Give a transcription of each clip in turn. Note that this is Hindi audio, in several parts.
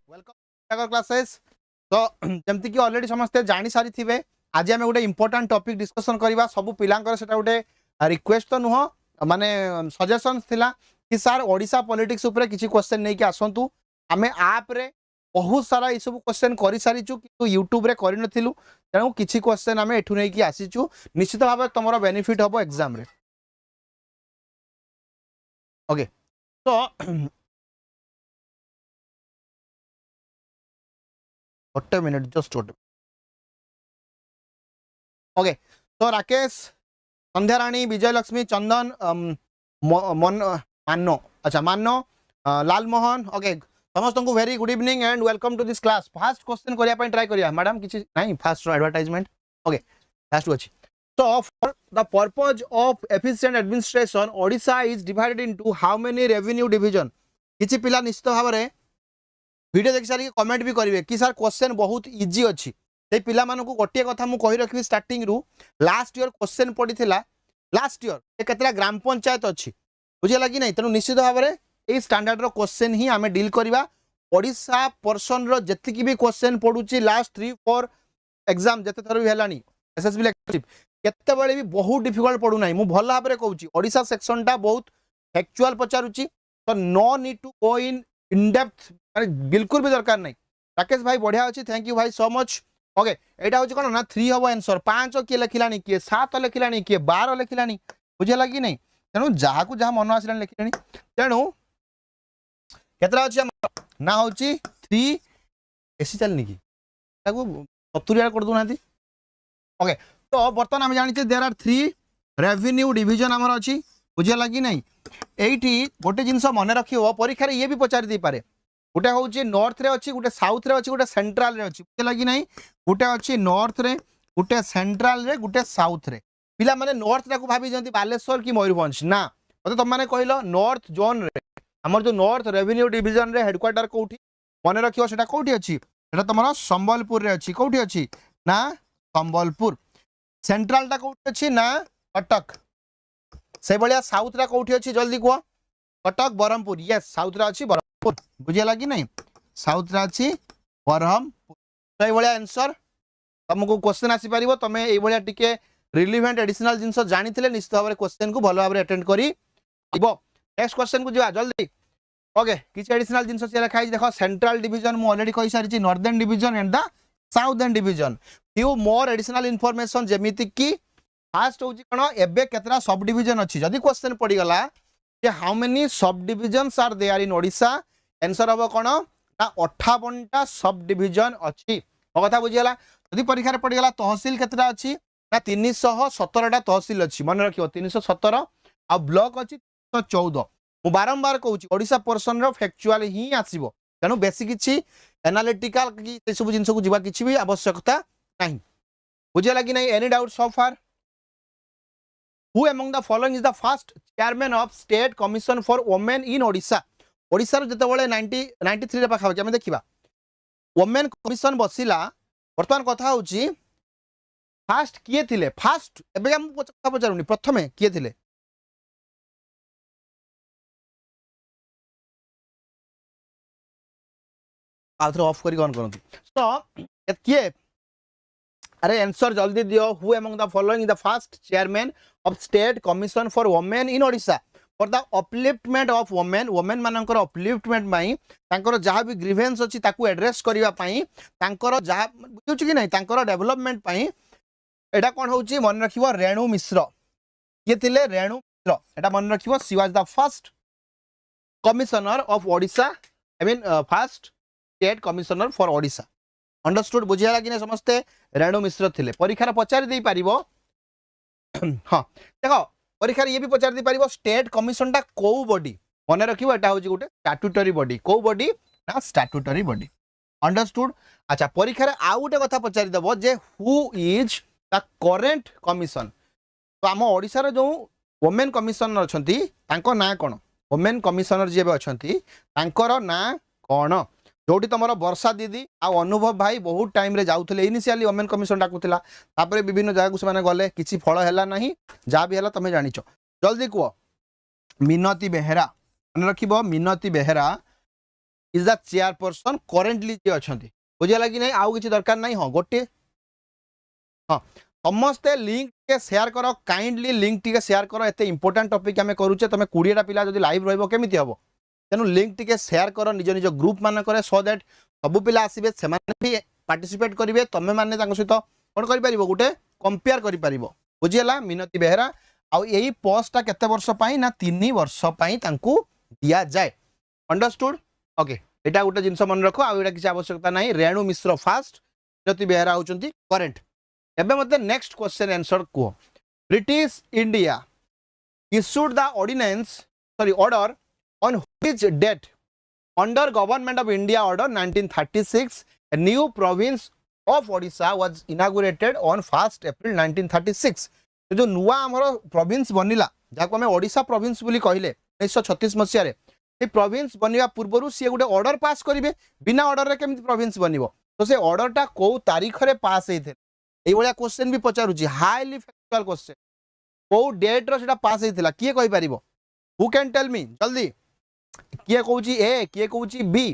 Welcome classes. तो जमती कि ऑलरेडी समस्ते जानी सारी थिबे आज आमे गोटे इंपोर्टेंट टॉपिक डिस्कशन करबा सब पिलांकर सेटा गोटे रिक्वेस्ट तो नुह माने सजेशंस थिला कि सर ओडिशा पॉलिटिक्स ऊपर किछि क्वेश्चन नै कि आसंतु आमे ऐप रे बहुत सारा ई सब क्वेश्चन करि सारिछु किंतु यूट्यूब रे करि नथिलु तेणु किछि क्वेश्चन आमे एठु नै कि आसीछु निश्चित भाबे तमरो बेनिफिट हबो एग्जाम रे। ओके तो what minute just what okay तो राकेश संध्या राणी विजयलक्ष्मी चंदन मन मानो अच्छा मानो लाल मोहन ओके समस्त को very good evening and welcome to this class. First question करिया पय ट्राई करिया मैडम किछि नहीं फास्ट एडवर्टाइजमेंट ओके फास्ट अछि। So for the purpose of efficient administration Odisha is divided into how many revenue division किछि पिला निश्चित भाव रे वीडियो देख सारी कमेंट भी करेंगे कि सर क्वेश्चन बहुत इजी अच्छी से पिला मानकु गोटे कथा मु कहि रखबी स्टार्टिंग रु लास्ट ईयर क्वेश्चन पड़ीथिला लास्ट ईयर केतला ग्राम पंचायत अच्छी बुझेला कि नहीं तेणु निश्चित भाव में यही स्टैंडर्ड रो क्वेश्चन ही आमे डील करबा। ओडिशा पर्सन रो जति भी क्वेश्चन पडुची लास्ट 3-4 एग्जाम जते थर भी हेलानी एसएसबी इलेक्टिव केते बेले भी बहुत डिफिकल्ट पडु नाही मु भल भाबरे कहूची ओडिशा सेक्शन टा बहुत फैक्चुअल पचारुची तो no need to go in depth बिल्कुल भी दरकार नहीं। राकेश भाई बढ़िया अच्छी थैंक यू भाई सो मच। ओके एटा होची कोन ना 3 हबो आंसर 5 किए लिखिलानी किए 7 लिखिलानी किए 12 लिखिलानी बुझेला कि नहीं तेणु जहाँ को जहाँ मन आसिलानी लिखिलानी तेणु केतरा अछि ना होची 3 एसी चलनी की ताको 70 कर दुनाती। ओके तो बर्तमान हम जानि देयर आर 3 रेवेन्यू डिवीजन हमर अछि बुझेला कि नहीं एठी गोटे जिंस मन रखियो परीक्षा रे ये भी पचारि दे पारे गोटे हूँ नॉर्थ रे अच्छी गोटे साउथ रे अच्छी गोटे सेंट्रल रे अच्छी बुझे लगी नहीं गोटे अच्छी नॉर्थ रे गोटे सेंट्रल रे गोटे साउथ रे पिला माने नॉर्थ टा को भाभी जंती बालेश्वर कि मयूरभंज ना मते तुम माने कहलो नॉर्थ जोन रे हमर जो नॉर्थ रेवेन्यू डिवीजन रे हेडक्वार्टर कोठी मन रखियो सेटा कोठी अछि सेटा तमरो संबलपुर रे अछि कोठी अछि ना संबलपुर सेंट्रल टा कोठी अछि ना कटक से बलिया साउथ रा कोठी अछि जल्दी को कटक बरहमपुर यस साउथ रा अछि बुझेला कि नहीं साउथ राची बरहमपुर तो ये आंसर तुमको क्वेश्चन आसी पारिबो तमे ए भलिया टिके रिलेवेंट एडिशनल जिंस जानिथिले निश्चित भाव क्वेश्चन को भलो भाव अटेंड करी दिबो। नेक्स्ट क्वेश्चन को जिवा जल्दी ओके किछ एडिशनल जिंस से लिखा है देखो सेंट्रल डिवीजन मु ऑलरेडी कहि सारी छी northern division and the southern division few more additional information जेमिति की फास्ट होची कोन एबे केतरा सब डिवीजन अछि जदी क्वेश्चन पड़ी गला कि how many sub divisions are there in Odisha answer हम कौन ना 58टा सब डिवीजन अच्छी कथा बुझीगला यदि परीक्षा रे पड़ीगला तहसील केतटा अच्छी ना 317टा तहसील अच्छी मन रखियो 317 आ ब्लॉक अच्छी 314 मु बारंबार कहूँ ओडिशा पर्सन रो फैक्चुअल ही आसीबो तेणु बेसी किछि एनालिटिकल कि सब जिंस को जीवा किछि भी आवश्यकता नहीं बुझीगला कि नहीं any doubt so far who among the following is the first chairman of state commission for women in Odisha Odisha जितेबाला 93 रे पाखा आम देखा वुमेन कमिशन बसिला बर्तमान कथा हूँ फास्ट किए थिले फास्ट एबे हम कथा पचारुनी प्रथमे किए थिले आउथरे ऑफ करी ऑन करंतु तो किए अरे आंसर जल्दी दियो who among the following the first chairman of state commission for women in Odisha for the upliftment of women women मानकर अपलिफ्टमेंट पाई तांकर जहाँ भी ग्रीवेंस अछि ताकू एड्रेस करिवा पाई तांकर जहाँ बुझुछि कि नहीं तांकर डेवलपमेंट पाई एटा कोन होछि मन रखिबो रेणु मिश्र ये थिले रेणु मिश्र एटा मन रखिबो she was the first commissioner of Odisha I mean first state commissioner for Odisha understood बुझिया कि नहीं समस्ते रेणु मिश्र थिले परीक्षा पचारि दे पारिबो हां देखो परीक्षा ये भी पचार दी पारिबो स्टेट कमिशन टा को बॉडी मन रखिबो एटा होची गोटे स्टैट्यूटरी बॉडी को बॉडी ना स्टैट्यूटरी बॉडी अंडरस्टूड। अच्छा परीक्षा रे आ गोटे कथा पचारि दबो जे who is the current commission तो आम ओडिसा रे जो वुमेन कमिशनर अछंती तांको ना कोन वुमेन कमिशनर जे अछंती तांकर ना कोन जोटी तुम वर्षा दीदी आ अनुभव भाई बहुत टाइम रे जाउथले इनिशियली वुमेन कमिशन डाकुला तापर विभिन्न जगह को से गले किसी फल है ना जहाँ भी है तुम जानिच जल्दी कह मिनती बेहेरा मन रखिबो Minati Behera is the chairperson currently जे अछंती बुझिला कि नहीं आउ किछि दरकार नहीं हाँ गोटे हाँ समस्ते लिंक टे शेयर करो काइंडली लिंक टे शेयर करो एते इंपोर्टेंट टॉपिक आमे करूचे तमे 20टा पिला जदी लाइव रहबो केमिति हबो तेनु लिंक टे शेयर करो निज निज ग्रुप मान करे सो दैट सब पिला आसीबे से माने भी पार्टिसिपेट करिवे तमे माने तांको सहित कोन करि परिबो गुटे कंपेयर करि परिबो बुझिला मिनती बेहरा आ एही पोस्टटा केते वर्ष पई ना 3 वर्ष पई तांको दिया जाय अंडरस्टूड ओके एटा गुटे जिंस मन रखो आ एटा किछ आवश्यकता नाही रेणु मिश्र फास्ट मिनती बेहरा होचंती करेंट एबे मते नेक्स्ट क्वेश्चन आंसर को British India issued the ordinance order on which date under government of India order 1936 a new province of Odisha was inaugurated on 1st April 1936 जो नुआ हमरो प्रोविंस बनिला जाको हमें ओडिशा प्रोविंस बोली कहिले 1936 मसिया रे ए प्रोविंस बनिवा पूर्वरु से गुटे ऑर्डर पास करिवे बिना ऑर्डर रे केमिति प्रोविंस बनिवो तो से ऑर्डर टा को तारीख रे पास हेथे एई बळिया क्वेश्चन भी पचारुची हाईली फैक्चुअल क्वेश्चन को डेट रो सेटा पास हेथिला किए कहि परिबो हु कैन टेल मी जल्दी किए कहूची ए किए कहूची बी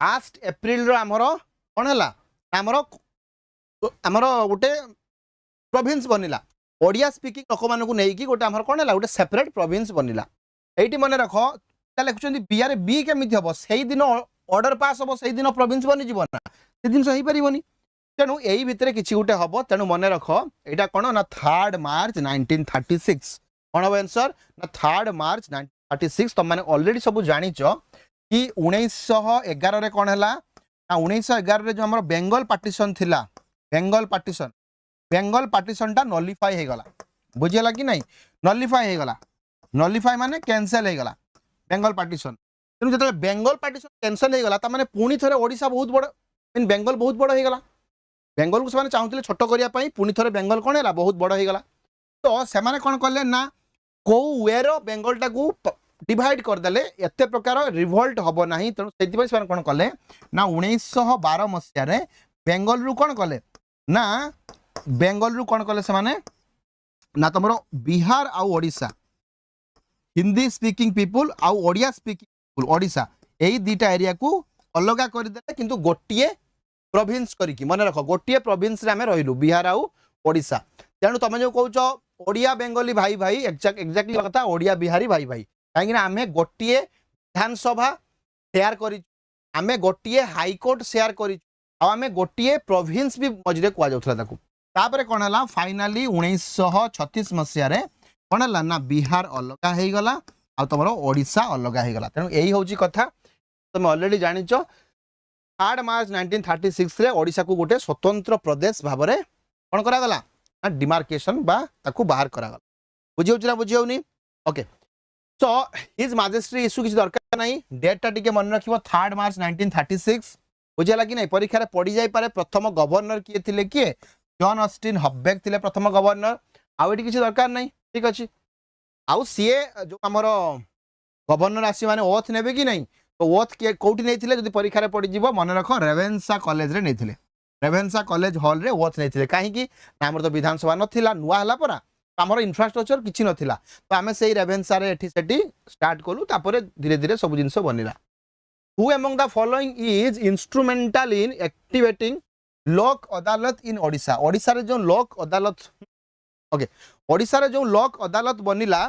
1 एप्रिल रो हमरो कोन हला हमरो गोटे प्रोविंस बनिला ओडिया स्पीकिंग लोक मानकु नै कि गोटे हमर कोन हला गोटे सेपरेट प्रोविंस बनिला एठी मने रखो ता लिखुचंदी बी आर बी केमिति हबो सेही दिन ऑर्डर पास हबो सेही दिन प्रोविंस बनि जीवो ना से दिन सही परिबोनी तेणु यही भितर किसी गोटे हम तेणु मन रख यहाँ कौन ना 3 मार्च 1936 कौन हम आंसर ना 3 मार्च 1936 तुम मैंने ऑलरेडी सब जानिच कि 1911 रे कौन है ना 1911 रे जो हमार बेंगल पार्टीशन थिला बेंगल पार्टीशन टा नॉलिफाई हो गला बुझीला कि नहीं नॉलिफाई हो गला नॉलिफाई माने कैंसिल हो गला बेंगल पार्टीशन तेणु जो बेंगल पार्टीशन कैंसिल हो गला माने पुणी थरे ओडिशा बहुत बड़ इन बेंगल बहुत बड़ हो गला बेंगल को से चाहते छोट करने पुणी थे बेंगल कौन है बहुत बड़ हो गला तो से कौन कले ना कौ वे बेंगलटा को डिवाइड करदे एत प्रकार रिवोल्ट हम ना तेणु से कौन कले ना 1912 मसीह बेंगल रु कौन कले ना बेंगल रु कौन कले से ना तुम बिहार आउ ओडिशा हिंदी स्पीकिंग पीपुल आउ ओडिया स्पीकिंग पीपुल ओडिशा यही दुईटा एरिया को अलग करदे किंतु गोटे प्रोविंस करिकी मन रख गोटे प्रोविंस रे हमें रहिलु बिहार आउ ओडिशा तेणु तुम जो कहूच ओडिया बेंगली भाई भाई एक्जाक्टली कथा ओडिया बिहारी भाई भाई कहीं आम गोटे विधानसभा शेयर कर आम गोटे हाईकोर्ट शेयर कर आम गोटे प्रोविंस भी मझे कहुला कौन है फाइनाली 1936 मसीह कौन है ना बिहार अलग हो गला आ तुम ओडिशा अलग हो गला तेणु यही हूँ कथा तुम ऑलरेडी जानिच 3 मार्च 1936 रे ओडिशा को गोटे स्वतंत्र प्रदेश भाव में कौन करागला डिमार्केशन बा ताकू बाहर करागला बुझियो बुझियोनी okay so his majesty issue किसी दरकार नहीं डेटा टिके मन रखिबो 3 मार्च 1936 बुझिला कि नहीं परीक्षा रे पड़ी जाई पारे प्रथम गवर्नर किए थिले किए जॉन ऑस्टिन हबेक थिले प्रथम गवर्नर आउ एटी किसी दरकार नहीं ठीक अछि आउ सीए जो हमर गवर्नर आसी माने ओथ नेबे कि नहीं तो ओथ के कोठी नहीं थिले जदी परीक्षा रे पड़ी जीवो मन रख रेवेन्सा कॉलेज रे नहीं थिले रेवेन्सा कॉलेज हॉल रे ओथ नहीं थिले काहे कि हमर तो विधानसभा नथिला नुआ हला परा हमर इंफ्रास्ट्रक्चर किछि नथिला तो आमे सेही रेवेन्सा रे एठी सेठी स्टार्ट कलु तापरे धीरे धीरे सब जिंस बनिला who among the following is instrumental in activating Lok Adalat इन ओडिशा ओडिशा रे जो लोक अदालत ओके ओडिशा रे जो लोक अदालत बनिला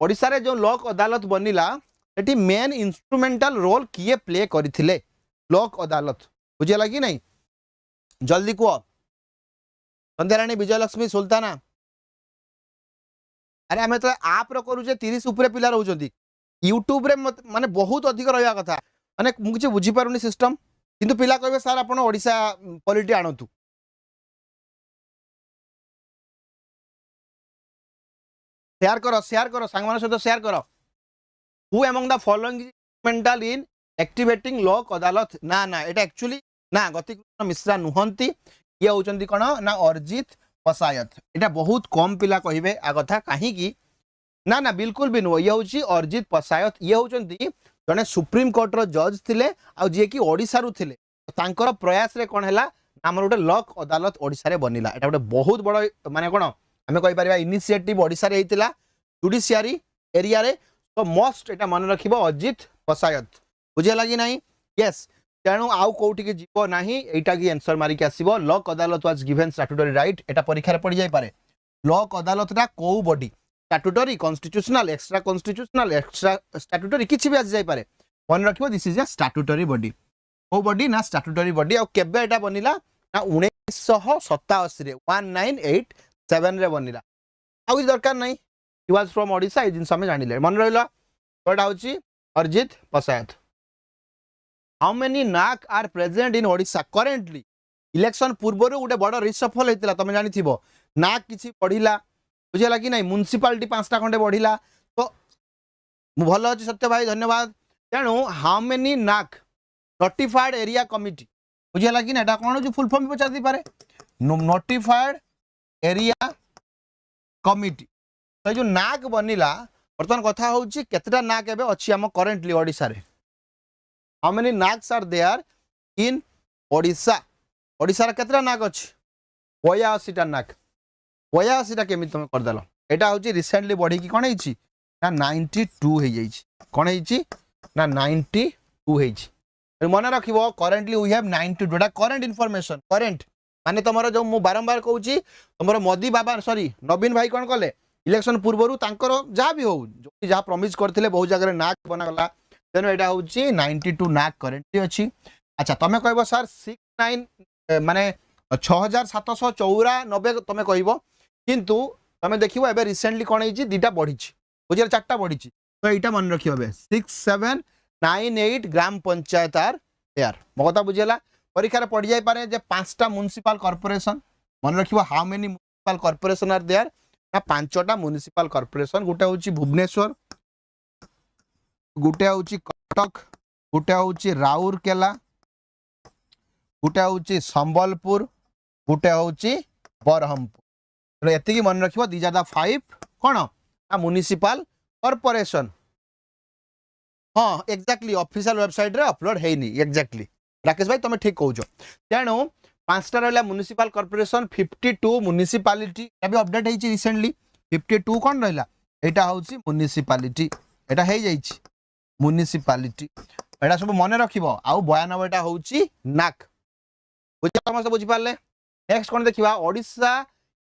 ओडिशा रे जो लोक अदालत बनिला एटी मेन इंस्ट्रूमेंटल रोल किए प्ले करथिले लोक अदालत बुझिला कि नहीं जल्दी को संध्याराणी विजयलक्ष्मी सुल्ताना अरे आम तो आप रो करूचे 30 ऊपर पिला रहउचंती यूट्यूब रे माने बहुत अधिक रहया कथा माने मु किछ बुझी पारुनी सिस्टम किंतु पिला कहबे सर आपण ओडिशा पॉलिटी आणतु शेयर करो सांग मान सहित शेयर करो who among the following instrumental in activating Lok अदालत ना ना एटा एक्चुअली ना गतिकृष्ण मिश्रा नुहंती ये होचंती कोन ना अर्जित पसायत एटा बहुत कम पिला कहिबे आ कथा काहे कि ना ना बिल्कुल भी नो ये होची अर्जित पसायत ये होचंती जने सुप्रीम कोर्ट रो जज थिले आ जे कि ओडिसा रु थिले तांकर प्रयास रे कोन हैला हमर गोटे लोक अदालत ओडिसा रे बनिला एटा गोटे बहुत बड़ माने कोन हमें कहि परिबा इनिशिएटिव ओडिसा रे हेतिला जुडिशियरी एरिया रे तो मोस्ट एटा मन रखिबो अर्जित पसायत बुझेला कि नहीं यस तेणु आउ कोठी के जीव नाही एटा की आंसर मारी के आसीबो Lok Adalat was given statutory right एटा परीक्षा रे पड़ी जाय पारे लॉक अदालतटा को body statutory constitutional extra statutory किछि भी आसी जाय पारे मन रखिबो this is a statutory body को बॉडी ना स्टैट्यूटरी बॉडी आ केबे एटा बनिला ना 1987 रे 1987 रे बनिला आ कुछ दरकार नहीं ही वाज फ्रॉम ओडिशा ए जिंस हमें जानिले मन रहला एटा होची अरिजीत पसायत हाउ मेनी नाक are present in Odisha currently election पूर्व गोटे बड़ रिसफल होता तुम जानी नाक किसी बढ़ला बुझेगा कि नहीं म्युनिसिपालिटी 5टा खंडे बढ़ला तो भल अच्छे सत्य भाई धन्यवाद तेणु हाउ मेनी नाक नोटिफाइड एरिया कमिटी बुझेगा कि ना कौन जो फुल फॉर्म भी पचार पारे नोटिफाइड एरिया कमिटी तो जो नाक बनिला बर्तमान कथा हूँ केतटा नाक एबे अच्छी आम करेंटली ओडिशा रे how many NACs are there in Odisha Odisha रे केतटा नाक अछि 82टा नाक 82टा केमि तुम कर देलो एटा होची रिसेंटली बढ़ी की कोन हेची ना 92 हे जाईची कोन हेची ना 92 हेची मन रखिबो currently we have 92 Etah current information current माने तमरो जो मु बारंबार कहूची तमरो मोदी बाबा सॉरी नवीन भाई कोन कले इलेक्शन पूर्वरु तांकर जहाँ भी हो जो जहाँ प्रॉमिस करथिले बहुत जगह नाक बनागला तेनो एटा होची 92 नाक करेंटली अछि अच्छा तमे कहबो सर 69 माने 6794 तमे कहबो किंतु तमे देखिबो एबे रिसेंटली कोन हेची दीटा बढ़ीची बुझिर चारटा बढ़ीची तो एटा मन रखियो बे 6798 ग्राम पंचायत आर देयर मगता बुझेला परीक्षा रे पड़ जाय पारे जे 5टा म्युनिसिपल कॉर्पोरेशन मन रखिबो how many municipal corporation are there ना 5टा म्युनिसिपल कॉर्पोरेशन गोटे होची भुवनेश्वर गोटे होची कटक गोटे होची राउरकेला गोटे होची संबलपुर गोटे होची बरहमपुर एति की मन रखिबो दीज आर द 5 कोन आ म्युनिसिपल कॉर्पोरेशन हाँ एक्जेक्टली ऑफिशियल वेबसाइट रे अपलोड हेनी एक्जेक्टली राकेश भाई तुम ठीक कहूछ तेणु 5टा रहला म्युनिसिपल कॉर्पोरेशन 52 म्युनिसिपालिटी अभी अपडेट हेची रिसेंटली 52 कोन रहला एटा होची म्युनिसिपालिटी एटा हे जाईची म्युनिसिपालिटी एटा सब मन रखिबो आउ 92 टा होची नाक बुझ समस्त बुझि पाले नेक्स्ट कोन देखिबा ओडिशा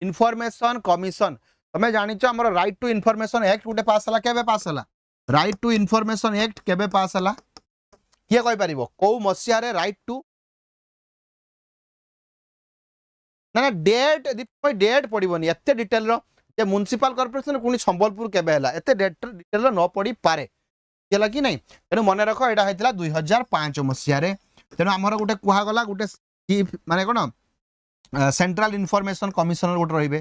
इन्फॉर्मेशन कमिशन तमे जानिछ हमर राइट टू इन्फॉर्मेशन एक्ट गुटे पास हला केबे पास हला राइट टू इन्फॉर्मेशन एक्ट केबे पास हला किए कहि परिबो को मसिया रे राइट टू ना डेट डेट पड़िबोनी एते डिटेल रो जे म्युनिसिपल कॉर्पोरेशन कोनी संबलपुर केबे हला एते डिटेल रो न पड़ी पारे केला कि नहीं तेनु मन रख एटा हेतला 2005 मसिया रे तेनु हमर गुटे कुहा गला गुटे चीफ माने कोन सेंट्रल इन्फॉर्मेशन कमिशनर गोटे रहिबे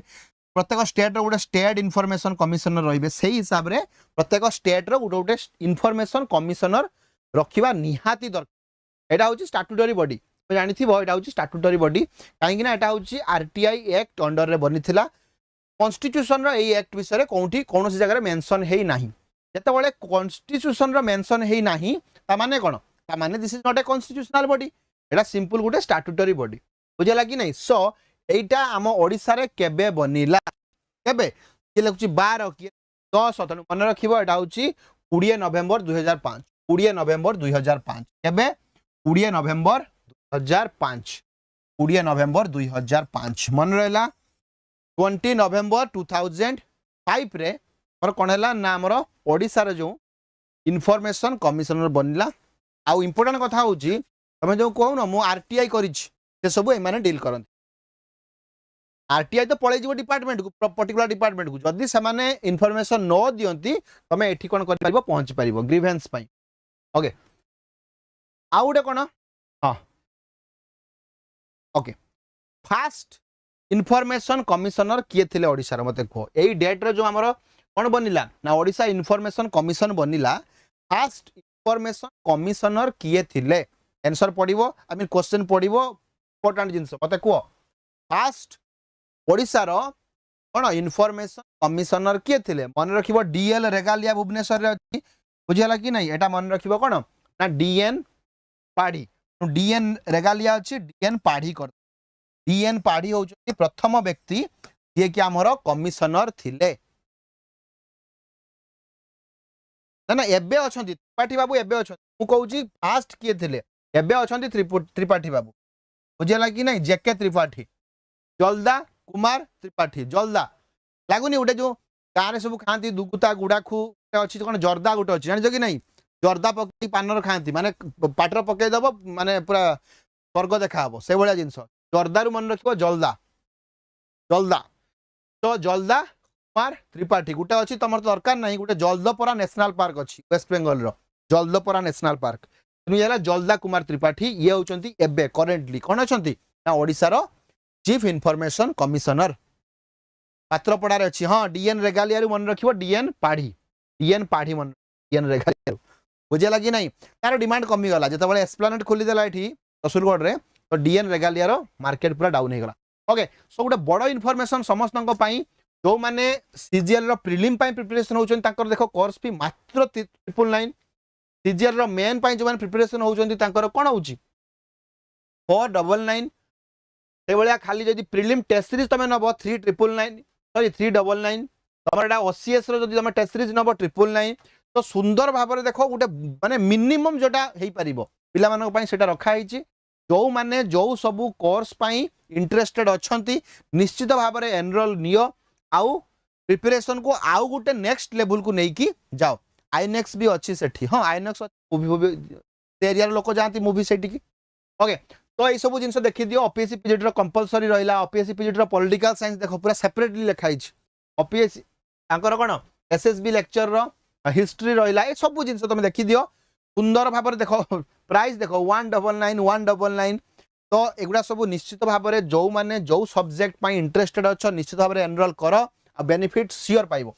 प्रत्येक स्टेट रो गोटे स्टेट इन्फॉर्मेशन कमिशनर रहिबे सेही हिसाब रे प्रत्येक स्टेट रो गोटे गोटे इन्फॉर्मेशन कमिशनर रखिबा निहाती दरकार एटा होची स्टैट्यूटरी बॉडी तो जानि थिबो एटा होची स्टैट्यूटरी बॉडी काहे कि ना एटा होची आरटीआई एक्ट अंडर रे बनिथिला कॉन्स्टिट्यूशन रो एई एक्ट विषय रे कोठी कोनोसी जगह रे मेंशन हेई नाही जेतेबेले कॉन्स्टिट्यूशन रो मेंशन हेई नाही ता माने कोन ता माने this is not a constitutional body Etah simple गोटे स्टैट्यूटरी बॉडी बुझला कि नहीं सो एटा आम ओडिसा रे केबे बनिला केबे कि लखुची 12 कि 10 मन रखिबो एटा होची 20 नवंबर 2005 20 नवंबर 2005 केबे 20 नवंबर 2005 20 नवंबर 2005 मन रहला 20 नवंबर 2005 रे और कोन हला ना हमर ओडिसा रे जो इन्फॉर्मेशन कमिशनर बनिला आ इंपोर्टेंट कथा होची तमे जो कहू ना मु आरटीआई करिछि से सब ए माने डील करन आरटीआई तो पळै जीवो डिपार्टमेंट को पर्टिकुलर डिपार्टमेंट को जदी से माने इन्फॉर्मेशन न दियंती तमे एठी कोन कर पारिबो पहुंच पारिबो ग्रीवेंस पई ओके आउडे कोन हां ओके फास्ट इन्फॉर्मेशन कमिशनर किए थिले ओडिसा रे मते को एई डेट रे जो हमरो कोन बनिला ना ओडिसा इन्फॉर्मेशन कमिशन बनिला फास्ट इन्फॉर्मेशन कमिशनर किए थिले आंसर पडिबो आई मीन क्वेश्चन पडिबो इंपोर्टेंट जिंस मते को फास्ट ओडिसा रो कोन इन्फॉर्मेशन कमिशनर किए थिले मन रखिबो डीएल रेगालिया भुवनेश्वर रे अछि बुझियला कि नहीं एटा मन रखिबो कोन ना डीएन पाड़ी डीएन रेगालिया अछि डीएन पाड़ी कर डीएन पाड़ी हो प्रथम व्यक्ति ये कि हमरो कमिशनर थिले ना ना एबे अछंती त्रिपाठी बाबू एबे अछंती मु कहूची फास्ट किए थिले एबे अछंती त्रिपाठी बाबू बुझेला कि नहीं जेके त्रिपाठी जलदा कुमार त्रिपाठी जलदा लागुनी गोटे जो गाँव सब खाती दुगुता गुड़ाखू अच्छी कौन जर्दा गोटे अच्छी जान कि नहीं जर्दा पकई पानर खाती माने पाटर पकईदब माने पूरा स्वर्ग देखा हम से भाया जिनस जर्दारू मन रख जलदा जलदा तो जलदा कुमार त्रिपाठी गोटे अच्छी तुम तो दरकार नहीं गोटे जलदपरा नेशनल पार्क अच्छी वेस्ट बेंगल जलदपरा नेशनल पार्क तेणु जलदा कुमार त्रिपाठी ये होती एबे करेन्टली कौन अच्छा ना ओडिशार चीफ इनफॉरमेशन कमिशनर पात्रपड़ार अच्छी हाँ डीएन रेगालिया मन रख डीएन पाढ़ी मन डीएन रेगालिया बुझे लगी नहीं तार डिमांड कमीगला जो एस्प्लानेट खोलीदेला ये रसूलगढ़ में तो डीएन रेगालियार मार्केट पूरा डाउन होगा ओके सो गोटे बड़ इनफॉरमेशन समस्त जो मैंने सीजीएल प्रिलिम प्रिपरेशन होती देख कोर्स फी मात्र 999 सीजीएल मेन जो मैंने प्रिपरेशन होती कौन हो 499 से भाया खाली जब प्रिलिम टेस्ट सीरीज तुम नब 3999 सॉरी 399 तुम ओसीएस तुम टेस्ट सीरीज नब 999 तो सुंदर भाव में देख गोटे माने मिनिमम जोटा हो पार से रखाई जो माने जो सबू कोर्स इंटरेस्टेड अच्छा निश्चित भाव में एनरोल नियो आउ प्रिपरेशन को आउ गोटे नेक्स्ट लेवल को लेकिन जाओ आईनेक्स भी अच्छी सेठी हाँ आईनेक्स मूवी मूवी एरिया लोक जाती मूवी सेठी ओके तो ये सब जिन देखी दियो ओपीएससी पीजीटी कंपलसरी रहा ओपीएससी पीजीटी पॉलिटिकल साइंस देख पूरा सेपरेटली लिखाई ओपीएससी कौन एसएसबी लेक्चर हिस्ट्री रहा ये सब जिन तुम देखी दियो सुंदर भाव में देख प्राइस देख 199 तो एगुड़ा सब निश्चित भाव में जो मैंने जो सब्जेक्ट इंटरेस्टेड अच्छा निश्चित भाव में एनरोल कर बेनिफिट सियोर पाइब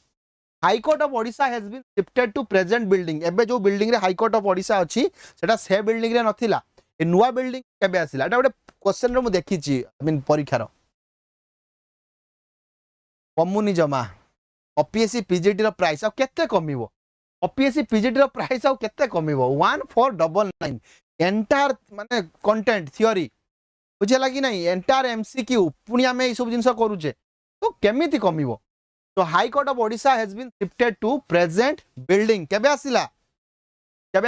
high court of Odisha has been shifted to present building एबे जो बिल्डिंग रे हाईकोर्ट ऑफ ओडिशा अच्छी सेटा से बिल्डिंग रे नथिला ए नुआ बिल्डिंग केबे आसिला एटा गोटे क्वेश्चन रे मु देखिची आई मीन परीक्षार कमुनी जमा ओपीएससी पीजीटी रो प्राइस आ केते कमिवो ओपीएससी पीजीटी रो प्राइस आ केते कमिवो 1499 एंटायर माने कंटेंट थ्योरी बुझे लगी नहीं एंटायर एमसीक्यू पुणी आम ये सब जिन करूचे तो केमिति कमिवो तो high court of Odisha has been shifted to present building केबे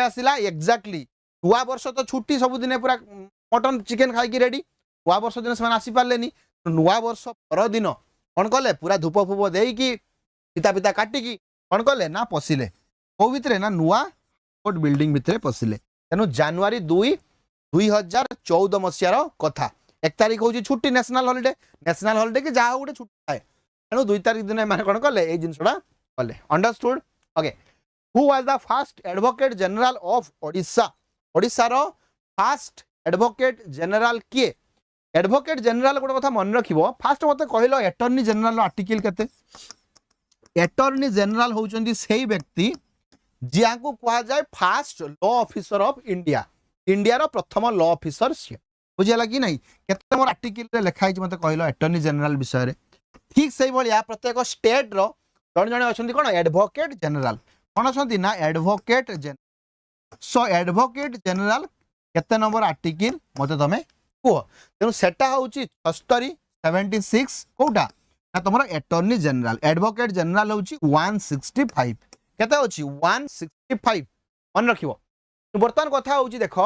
आसिला एग्जैक्टली नुआ वर्ष तो छुट्टी सब दिन पूरा मटन चिकेन खाई रेडी नुआ वर्ष दिन से आसी पारे नुआ वर्ष पर दिन कौन कले पूरा धूप फूप देकी पिता पिता काटिकी कौन कले ना पशिले कौ भितर ना नुआ कोर्ट बिल्डिंग भितर पशिले तेणु जनवरी 2014 मसीहार कथा 1 तारिख हूँ छुट्टी नेशनल हॉलिडे कि जहाँ गोटे छुट्टी थाए तेणु 2 तारिख दिन मैंने कौन कले ये जिनसा कले understood okay who was the first advocate general of Odisha ओडिशार फास्ट एडवोकेट जनरल किए एडवोकेट जनरल गोटे कथा मन रख फास्ट मत कहल एटर्नी जनरल आर्टिकल केते एटर्नी जनरल होउचंदी सेही व्यक्ति जिया को कहा जाए first law officer of India India रो प्रथम लॉ ऑफिसर सी बुझेला कि नहीं केते मोर आर्टिकल रे लिखाई मत कहल एटर्नी जनरल विषय रे ठीक से भाया प्रत्येक स्टेट रो जन जन अच्छा कौन एडवोकेट जनरल कौन अच्छा ना advocate general so advocate general केते नंबर आर्टिकल मत तुम कह तेणु सेटा हूँ 76 कौटा ना तुम एटर्नी जनरल एडवोकेट जनरल हूँ 165 केते होची 165 मन रख बर्तमान कथा हूँ देख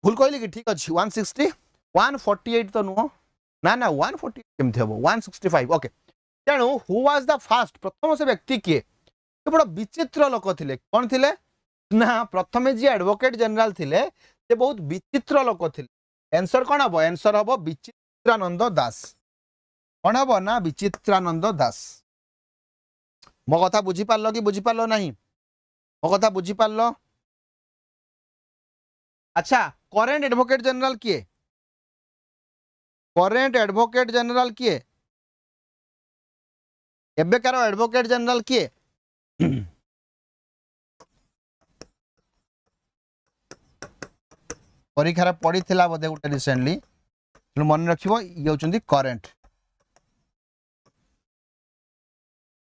भूल कहली कि ठीक अच्छे 160 148 तो नुह ना ना 148 केमती हम 165 ओके तेणु हु वाज द फास्ट प्रथम से व्यक्ति किए बड़ा विचित्र लोक थे कौन थे ना प्रथम जी एडवोकेट जनरल थे से बहुत विचित्र लोक थे आंसर कौन हम आंसर हम विचित्रानंद दास कौन हम ना विचित्रानंद दास मो कथा बुझीपार कि बुझीपार ना मो कथा बुझीपार अच्छा करेंट एडवोकेट जनरल किए करेंट एडवोकेट जनरल किए एबेकार एडवोकेट जनरल किए परीक्षार पड़ी थिला बोधे गोटे रिसेंटली मन रखिबो ये होचंदी करेंट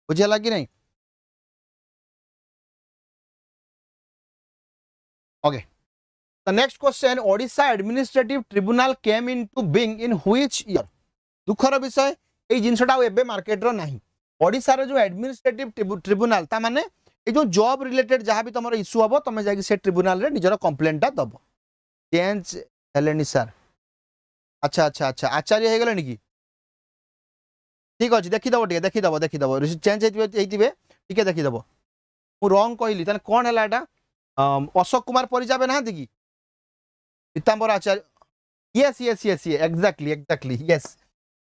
बुझेला कि नहीं okay the next question Odisha administrative tribunal came into being in which year दुखर विषय ए जिनसटा एबे मार्केट रो नाही ओडिशा रो जो एडमिनिस्ट्रेटिव ट्रिब्यूनल ता माने ये जो जॉब रिलेटेड जहाँ भी तुम इश्यू हम तुम जा ट्रिब्यूनाल रे निजर कंप्लेंटा दब चेंज हेलेनी सर अच्छा अच्छा अच्छा आचार्य हो गले कि ठीक अच्छे देखीदब चेंज होते टे देखीदब मु रंग कहली कौन है यहाँ अशोक कुमार परिजा ना कि Pitambar Acharya yes yes yes exactly exactly yes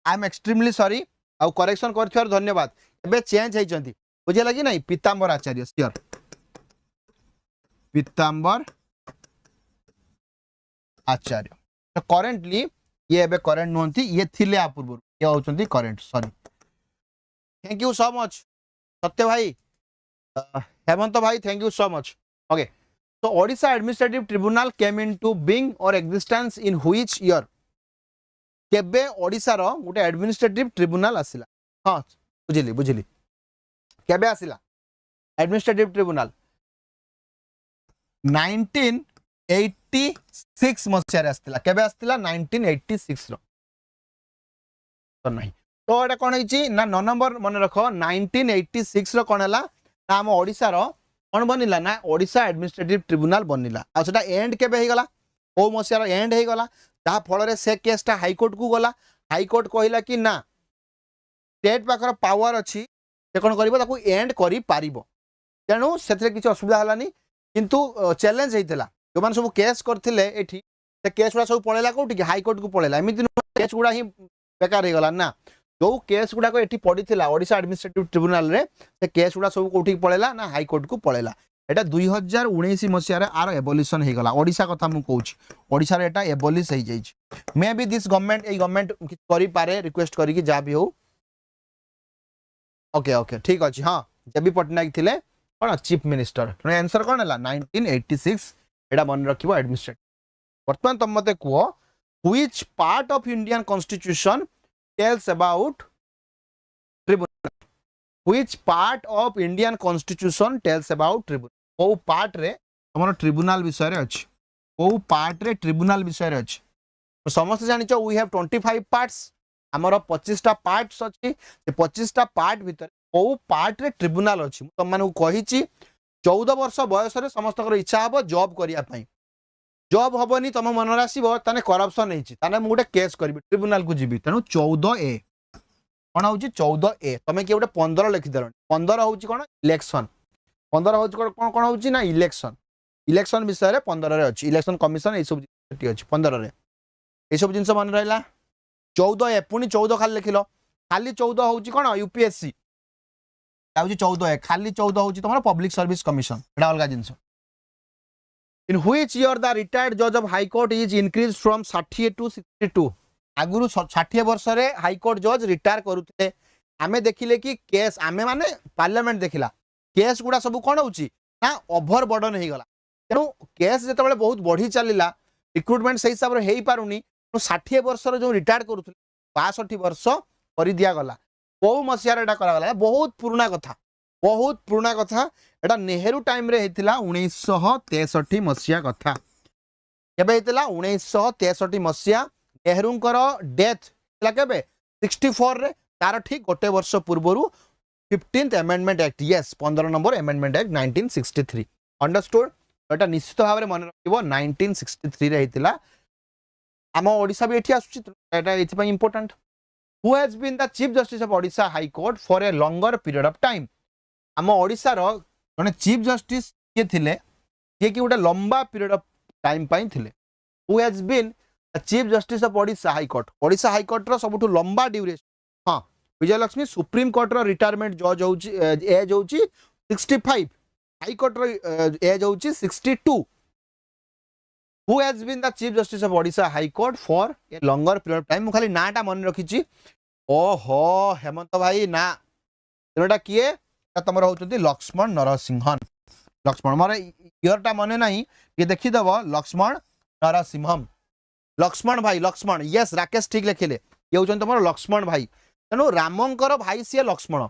I am extremely sorry आउ करेक्शन कर धन्यवाद एबे चेंज होती बुझेगा कि नहीं पीताम्बर आचार्य सियोर पीताम्बर आचार्य तो करेंटली ये एबे करेंट नुहंती ये थिले आ पूर्व ये होचंती current sorry thank you so much Satya भाई हेमंत भाई thank you so much okay so Odisha Administrative Tribunal came into being or existence in which year केबे ओडिसा रो गोटे एडमिनिस्ट्रेटिव ट्रिब्यूनल आसिला हां बुझिली बुझिली केबे आसिला एडमिनिस्ट्रेटिव ट्रिब्यूनल 1986 मसिया आसिला केबे आसिला 1986 रो तो नहीं तो एटा कोन हिची ना 9 नंबर मन रखो 1986 रो कोन हला ना हम ओडिसा रो कौन बनिला ना ओडिशा एडमिनिस्ट्रेटिव ट्रिब्यूनल बनिला आ सेटा एंड केबे हे गला ओ मसिया रो एंड हे गला ता फल से केसटा हाईकोर्ट को गला हाईकोर्ट कहला कि ना स्टेट पाखर पावर अच्छी से कौन कर एंड करि पारिबो तेणु से किसी असुविधा हलानी किंतु चैलेंज होता जो मैंने सब केस करते ये केस गुड़ा सब पड़ेगा कौटी हाईकोर्ट को पड़ेगा एमती केस गुड़ा ही बेकार हो गला ना जो केस गुड़ाक ये पड़ा ओडिशा एडमिनिस्ट्रेटिव ट्रिब्यूनल रे से केस गुड़ा सब कौटी पड़ेगा ना हाईकोर्ट को पड़ेगा एटा 2019 मसीह आर एबोलिशन हो गला ओडिशा कथा मु कहूची ओडिशा रे एटा एबोलिश हो जाई may be this government A government करि पारे रिक्वेस्ट करी कि जा भी हो ओके ओके ठीक अछि हां जेबी पटनायक थिले कोन चीफ मिनिस्टर आंसर कोन हला 1986 एटा मन रखिबो एडमिनिस्ट्रेटिव वर्तमान तुम मते को which part of Indian constitution tells about tribunal which part of Indian constitution tells about tribunal को पार्ट रे हमर ट्रिब्यूनल विषय रे अछि को पार्ट रे ट्रिब्यूनल विषय रे अछि तो समस्त जानिचो वी हैव 25 पार्ट्स हमर 25 टा पार्ट्स अछि से 25 टा पार्ट भीतर को पार्ट रे ट्रिब्यूनल अछि तुम माने कहिची 14 वर्ष बयस रे समस्त कर इच्छा हबो जॉब करिया पई जॉब हबनी तुम मन रासिबो तने करप्शन हेछि तने मु गोटे केस करबी ट्रिब्यूनल को जीबी तेनु 14 ए कौन हूँ 14 ए तुम किए गोटे 15 लिखिदेल 15 हूँ कौन इलेक्शन 15 हूँ कौन कौन हूँ ना इलेक्शन इलेक्शन विषय 15 अच्छी इलेक्शन कमिशन ये सब अच्छी 15 ये सब जिन मन रहा 14 ए पुणी 14 खाली लिखिल खाली 14 हूँ कौन यूपीएससी 14 ए खाली 14 हूँ तुम पब्लिक सर्विस कमिशन एटा अलग जिन in which year the retired जज of high court is increase from 60 to 62 आगुरु 60 वर्ष रे हाईकोर्ट जज रिटायर करुते आमे देखिले कि केस आमे माने पार्लियामेंट देखिला केस गुड़ा सब कौन होची ना ओभर बर्डन हो गला तेणु केस जेतेबेले बहुत बढ़ी चलीला रिक्रुटमेंट से हिसाब रे हेई पारुनी 60 वर्ष रे जो रिटायर करुते 62 वर्ष कर दिया गला बहु मसिया एटा करा गला बहुत पुराना कथा एटा नेहरू टाइम रे हेतिला 1963 मसिया कथा केबे हेतिला 1963 मसिया नेहरूंकर डेथ केबे 64 रे तार ठीक गोटे वर्ष पूर्व 15th amendment act yes 15 number amendment act 1963 understood एटा निश्चित भाव में मन रखिबो 1963 रे हेतिला आम ओडिशा भी एठी आसुची एटा एथि पई important who has been the chief justice of Odisha high court for a longer period of time आम ओडिशा रो जने चीफ जस्टिस के थिले जे कि गोटे लंबा पीरियड ऑफ टाइम पई थिले who has been chief justice of Odisha high court रो सबुठु लंबा ड्यूरेशन हां विजयलक्ष्मी सुप्रीम कोर्ट रो रिटायरमेंट जज होची एज होची 65 हाई कोर्ट रो एज होची 62 who has been the chief justice of Odisha high court for a longer period of time खाली नाटा मन रखिची ओहो हेमंत भाई ना तेनोटा किए तुम होचंती लक्ष्मण नरसिंहन लक्ष्मण मोर इयरटा मने नहीं ये देखिदेव लक्ष्मण नरसिंहम लक्ष्मण भाई लक्ष्मण यस राकेश ठीक लिखिले ये होचन तुम लक्ष्मण भाई तेणु रामंकर भाई सी लक्ष्मण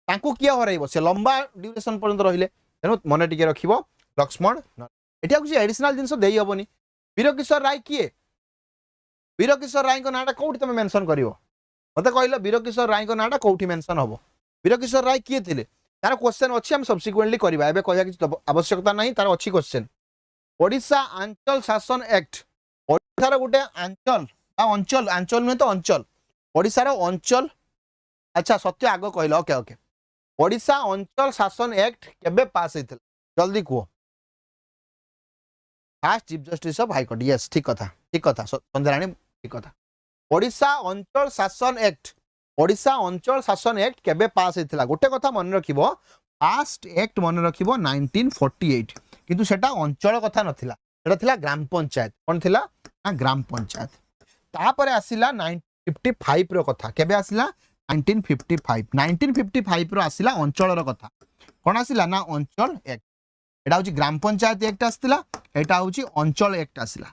तांकु किए हरइबो से लंबा ड्यूरेशन पर्यंत रहिले तेणु मने टिके रखिबो लक्ष्मण एटा कुछ एडिशनल जिंस देई हबनी वीरकिशोर राय किए वीरकिशोर राय को नाटा कोठी तुम मेंशन करिवो मते कहलो वीरकिशोर राय को नाटा कोठी मेंशन हबो वीरकिशोर राय किए थिले तार क्वेश्चन अच्छी हम सब्सिक्वेंटली करवा एबे कहया कि आवश्यकता नहीं तार अच्छी क्वेश्चन ओडिशा अंचल शासन एक्ट ओडिशार गोटे अंचल अंचल अंचल नुहे तो अंचल ओडिशार अंचल अच्छा सत्य आग कहल ओके ओके ओडिशा अंचल शासन एक्ट केबे पास होता जल्दी कह fast chief justice of high court yes ठीक कथा संध्याराणी ठीक कथा ओडिशा अंचल शासन एक्ट केबे पास होता गोटे कथा मन रखिबो फास्ट एक्ट मन रखिबो 1948 किंतु सेटा अंचल कथा नथिला सेटा थिला ग्राम पंचायत कोन थिला ना ग्राम पंचायत तापरे आसिला 1955 रो कथा केबे आसिला 1955 रो आसिला अंचल रो कथा कोन आसिला ना अंचल एक्ट एटा होची ग्राम पंचायत एक्ट आस्तिला एटा होची अंचल एक्ट आसिला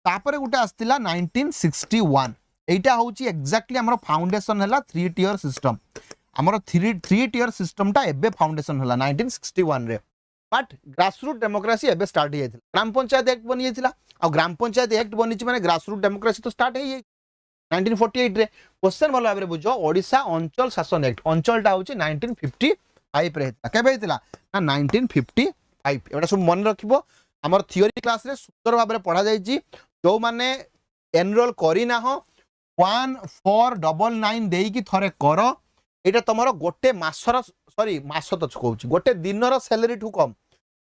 तापरे गुटे आस्तिला 1961 एटा होची एक्जेक्टली हमर फाउंडेशन हला 3 टियर सिस्टम हमर 3 टियर सिस्टम टा एबे फाउंडेशन हला 1961 रे बट ग्रासरूट डेमोक्रेसी एबे स्टार्ट हे ग्राम पंचायत एक्ट बनि जेतिला आ ग्राम पंचायत एक्ट बनि छि माने ग्रासरूट डेमोक्रेसी तो स्टार्ट हे 1948 रे क्वेश्चन भलो भाबरे बुझो ओडिशा अंचल शासन एक्ट अंचलटा होची 1955 रे हेतला केबे हेतला ना 1955 एटा सब मन रखिबो हमर थियोरी क्लास रे सुंदर भाबरे पढा जाई छि जो माने एनरोल करी ना हो 1499 देई की थरे करो एटा तमरो गोटे मासर सॉरी मास तो कहूँ गोटे दिनर सैलरी ठू कम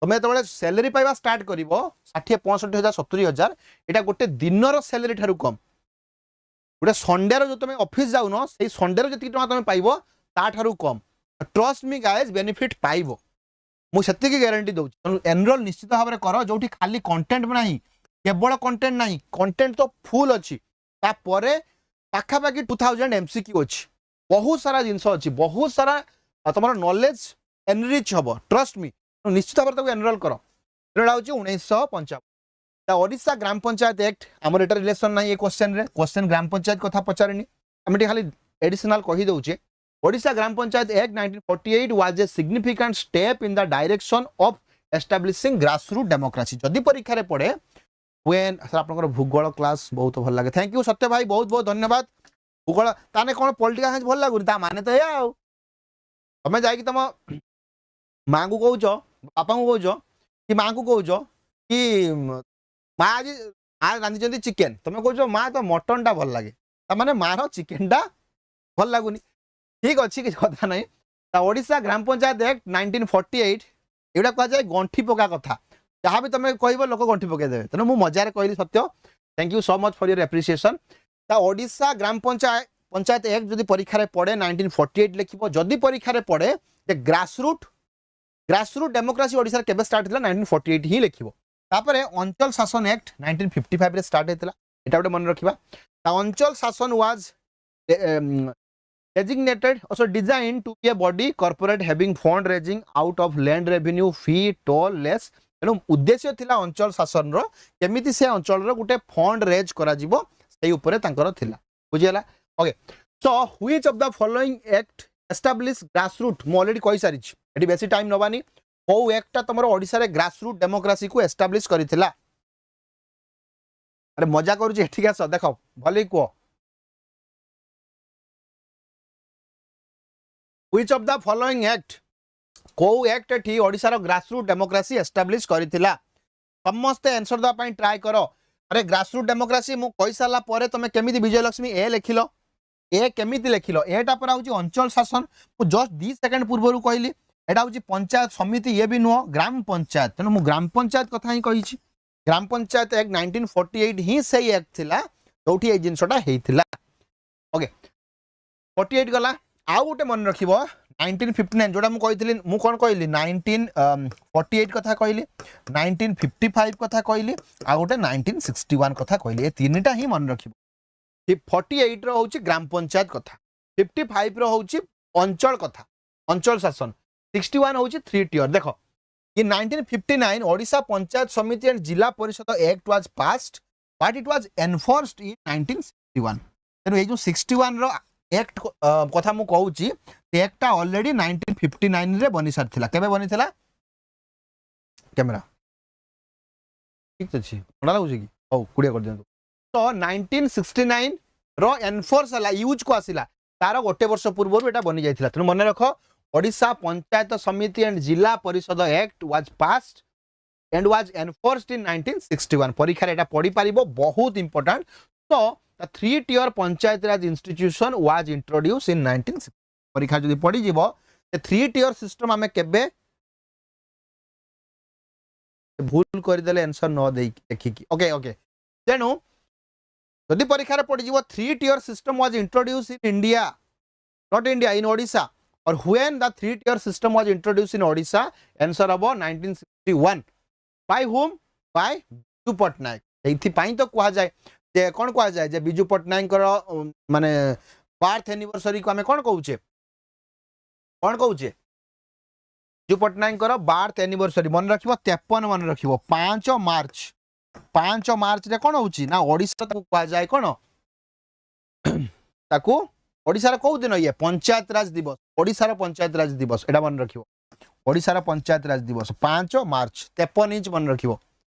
तुम जो सैलरी पाइबा स्टार्ट कर 60 65 हजार 70 हजार एटा गोटे दिनर सैलरी ठारू कम गोटे संडे जो तुम ऑफिस जाऊन से संडे जी तुम पाइब ताठारू कम ट्रस्ट मी गाइज बेनिफिट पाइब मुझे ग्यारंटी दूँ एनरोल निश्चित भाव में कर जो खाली कंटेंट ना केवल कंटेंट ना कंटेंट तो फुल अच्छी पाखापाखि 2000 MCQ अच्छी बहुत सारा जिनस अच्छी बहुत सारा तुम नॉलेज एनरिच हम ट्रस्ट मी निश्चित भाव में एनरोल कर 1955 ओडिशा ग्राम पंचायत एक्ट आमर एटा रिलेशन ना ये क्वेश्चन ग्राम पंचायत कथा पचारे आम खाली एडिशनल कही दौचे Odisha Gram Panchayat act 1948 was a significant step in the direction of establishing grassroot democracy जदि परीक्षा रे पड़े व्हेन सर आपनकर भूगोल क्लास बहुत भल लगे थैंक यू सत्य भाई बहुत बहुत धन्यवाद भूगोल ताने कोन पॉलिटिकल साइंस भल लागुनी ता माने तो या तमे जाई कि तम मां को कहउछो पापा को कहउछो कि मां को कहउछो कि मां आज रांधी जंदी चिकन तमे कहउछो मां तो मटन टा भल लागे ता माने मारो चिकन टा भल लागुनी ठीक अच्छी किसी कथा नहीं ओडिशा ग्राम पंचायत एक्ट 1948 एटा कह जाए गंठी पका कथा जहाँ भी तुम कह लोक गंठी पकई देवे तेना मुझे मजार कहली सत्य thank you so much for your appreciation Odisha Gram Panchayat act जदि परीक्षा पड़े 1948 लिखिबो जदि परीक्षा पड़े ग्रासरूट डेमोक्रेसी ओडिशा केबे स्टार्ट होता 1948 ही लिखिबो तापरे अंचल शासन एक्ट 1955 रे स्टार्ट होता एटा गोटे मन रखिबा अंचल शासन was designated also designed to be a body corporate having fund raising out of land revenue fee toll less तेणु उद्देश्य थिला अंचल शासन रो केमिति से अंचल रो गुटे फंड रेज करा जिवो सेही उपरे तांकर थिला बुझियला okay so which of the following act establish grassroot मु ऑलरेडी कहि सारी छि एटी बेसी टाइम नबानी को एक्टटा तमरो ओडिसा रे ग्रासरूट डेमोक्रेसी को एस्टैब्लिश करिथिला अरे मजा करू छि ठीक है देखो भले को Which of the following act को एक्ट एठी ओडिसा रो ग्रासरूट डेमोक्रेसी एस्टैब्लिश करिथिला समस्त आंसर द पई ट्राई करो अरे ग्रासरूट डेमोक्रेसी मु कहि साला परे तमे केमिति विजय लक्ष्मी ए लिखिलो ए केमिति लिखिलो एटा पर आउची अंचल शासन मु जस्ट 2 सेकंड पूर्वरु कहली एटा आउची पंचायत समिति ये भी नुह ग्राम पंचायत तेनु मु ग्राम पंचायत कथा ही कहि छि ग्राम पंचायत एक्ट 1948 ही सही एक्ट थिला जोठी ए जिंसटा हेइथिला ओके 48 गला आउ गोटे मन रखिबो 1959 जोड़ा मु कहितली मु कोन कहली 1948 कथा कहली 1955 कथा कहली आ गोटे 1961 कथा कहली ए तीनटा ही मन रखिबो 48 रो होची ग्राम पंचायत कथा 55 रो होची अंचल कथा अंचल शासन 61 होची 3 टियर देखो ये 1959 ओडिशा पंचायत समिति and Zilla Parishad act was passed but it was enforced in 1961 तेनु ए जो 61 रो एक्ट कथा मु कहूची एक्टा ऑलरेडी 1959 रे बनी सारथिला केबे बनी थिला कैमरा ठीक अछि बडा लागुची कि ओ कुडिया कर देंतु तो 1969 रो एनफोर्स हला यूज को आसिला तार गोटे वर्ष पूर्व एटा बनी जायथिला तनु मन रखो ओडिशा पंचायत समिति and Zilla Parishad act was passed and was enforced in 1961 परीक्षा एटा पढ़ी पारिबो बहुत important to the 3 tier panchayat raj institution was introduce in 1960 परीक्षा जदि पढ़ी जीवो ए 3 tier सिस्टम हमें केबे भूल कर देले आंसर न देई देखि की ओके ओके तेनु जदि परीक्षा रे पढ़ी जीवो 3 tier system was introduce in India not India in Odisha और when the 3 tier system was introduce in Odisha answer हबो 1961 by whom by Biju Patnaik एथि पाई तो कहा जाय जे कोन कहा जाय जे बिजू पटनायक माने बर्थ एनिवर्सरी को हमें कोन कहूचे बिजू पटनायक बर्थ एनिवर्सरी मन रखिबो 53 मन रखिबो 5 मार्च रे कोन होउची ना ओडिसा को कहा जाय कोन ताकू ओडिसा रे को दिन ये पंचायत राज दिवस ओडिसा रे पंचायत राज दिवस एटा मन रखिबो ओडिसा रे पंचायत राज दिवस 5 मार्च 53 इंच मन रखिबो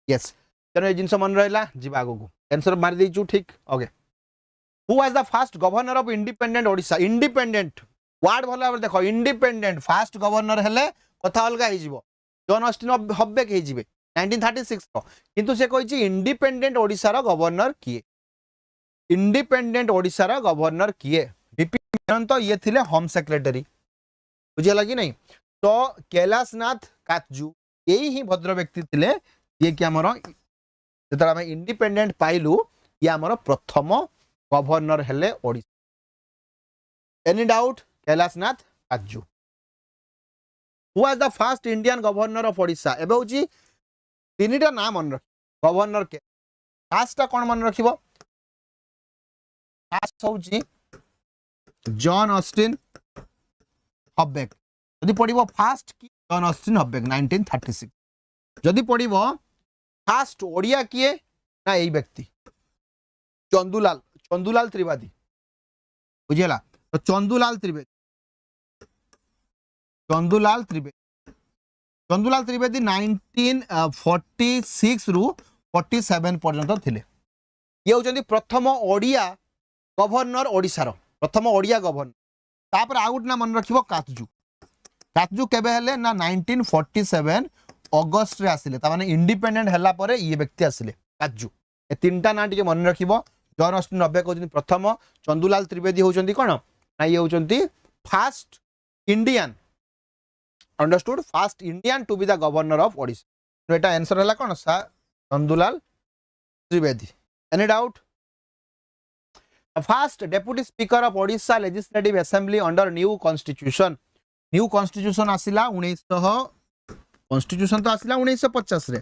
यस तेनो ए जिंस मन रहला जिबा आगो को आंसर मार देचू ठीक okay who was the first governor of independent Odisha independent word भला देखो इंडिपेंडेंट फर्स्ट गवर्नर हेले कथा अलगा हे जिवो जॉन ऑस्टिन हब्बेक हे जिवे 1936 रो किंतु से कहिछि इंडिपेंडेंट ओडिसा रो गवर्नर किए इंडिपेंडेंट ओडिसा रो गवर्नर किए डीपी मेनन तो ये थिले होम सेक्रेटरी बुझिला कि नहीं तो कैलाशनाथ काटजू यही ही भद्र व्यक्ति थिले ये कि हमर जेतरा हम इंडिपेंडेंट पाइलु ये हमर प्रथम गवर्नर हेले Odisha any doubt Kailashnath Katju who was the first Indian governor of Odisha एबे होची तीनटा नाम मन रख गवर्नर के फर्स्ट कोन मन रखिबो फर्स्ट होची जॉन ऑस्टिन हब्बेक जदि पढ़िबो फर्स्ट की जॉन ऑस्टिन हब्बेक 1936 जदि पढ़िबो फर्स्ट ओडिया किए ना एई व्यक्ति चंदुलाल त्रिवेदी बुझिला तो चंदुलाल त्रिवेदी 1946 रु 47 पर्यंत थिले ये होचंदी प्रथम ओडिया गवर्नर ओडिसा रो प्रथम ओडिया गवर्नर तापर आउट ना मन रखिबो कातजू केबे हेले ना 1947 अगस्त रे आसिले ता माने इंडिपेंडेंट हला परे ये व्यक्ति आसिले कातजू ए तीनटा ना टिके मन रखिबो जॉन ऑस्टिन हब्बेक होचंदी प्रथम चंदुलाल त्रिवेदी होचंदी कोन ना ये होचंदी first Indian understood first Indian to be the governor of Odisha तो एटा आंसर हला कोन सा Chandulal Trivedi any doubt first deputy speaker of Odisha legislative assembly under new constitution आसिला 1900 कॉन्स्टिट्यूशन तो आसिला 1950 रे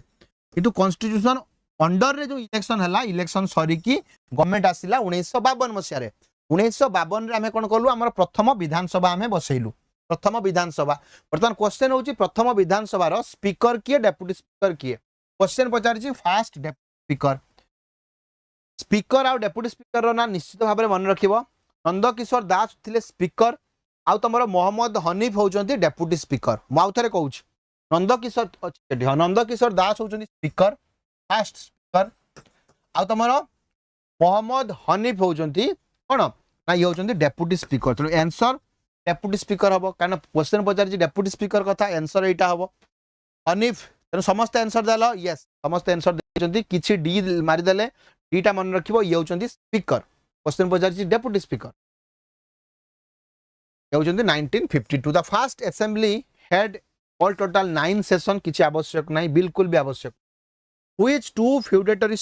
किंतु कॉन्स्टिट्यूशन अंडर रे जो इलेक्शन हला इलेक्शन सरी की गवर्नमेंट आसिला 1952 मसिया रे 1952 रे हमें कोन करलु हमर प्रथम विधानसभा हमें बसैलु प्रथम विधानसभा वर्तमान क्वेश्चन होची प्रथम विधानसभा रो स्पीकर किए डेप्यूटी स्पीकर किए क्वेश्चन पचारची फर्स्ट डेप्यूटी स्पीकर आउ डेप्यूटी स्पीकर रो ना निश्चित भाव में मन रखिबो नंदकिशोर दास थिले स्पीकर आउ तमरो मोहम्मद हनीफ होचंती डेप्यूटी स्पीकर माउ थरे कहूछ नंदकिशोर दास होचंती स्पीकर फर्स्ट स्पीकर आउ तमरो मोहम्मद हनीफ होचंती कोन ना ये होचंती डेप्यूटी स्पीकर तो आंसर डेप्यूटी स्पीकर हबो कारण क्वेश्चन पचारची डेप्यूटी स्पीकर कथा आंसर एटा हबो हनीफ तेन समस्त आंसर देलो यस समस्त आंसर देचंती किछि डी मारि देले डीटा मन रखिबो ये होचंती स्पीकर क्वेश्चन पचारची डेप्यूटी स्पीकर ये होचंती 1952 the first assembly had all total 9 session किछि आवश्यक नाही बिल्कुल भी आवश्यक which two feudatory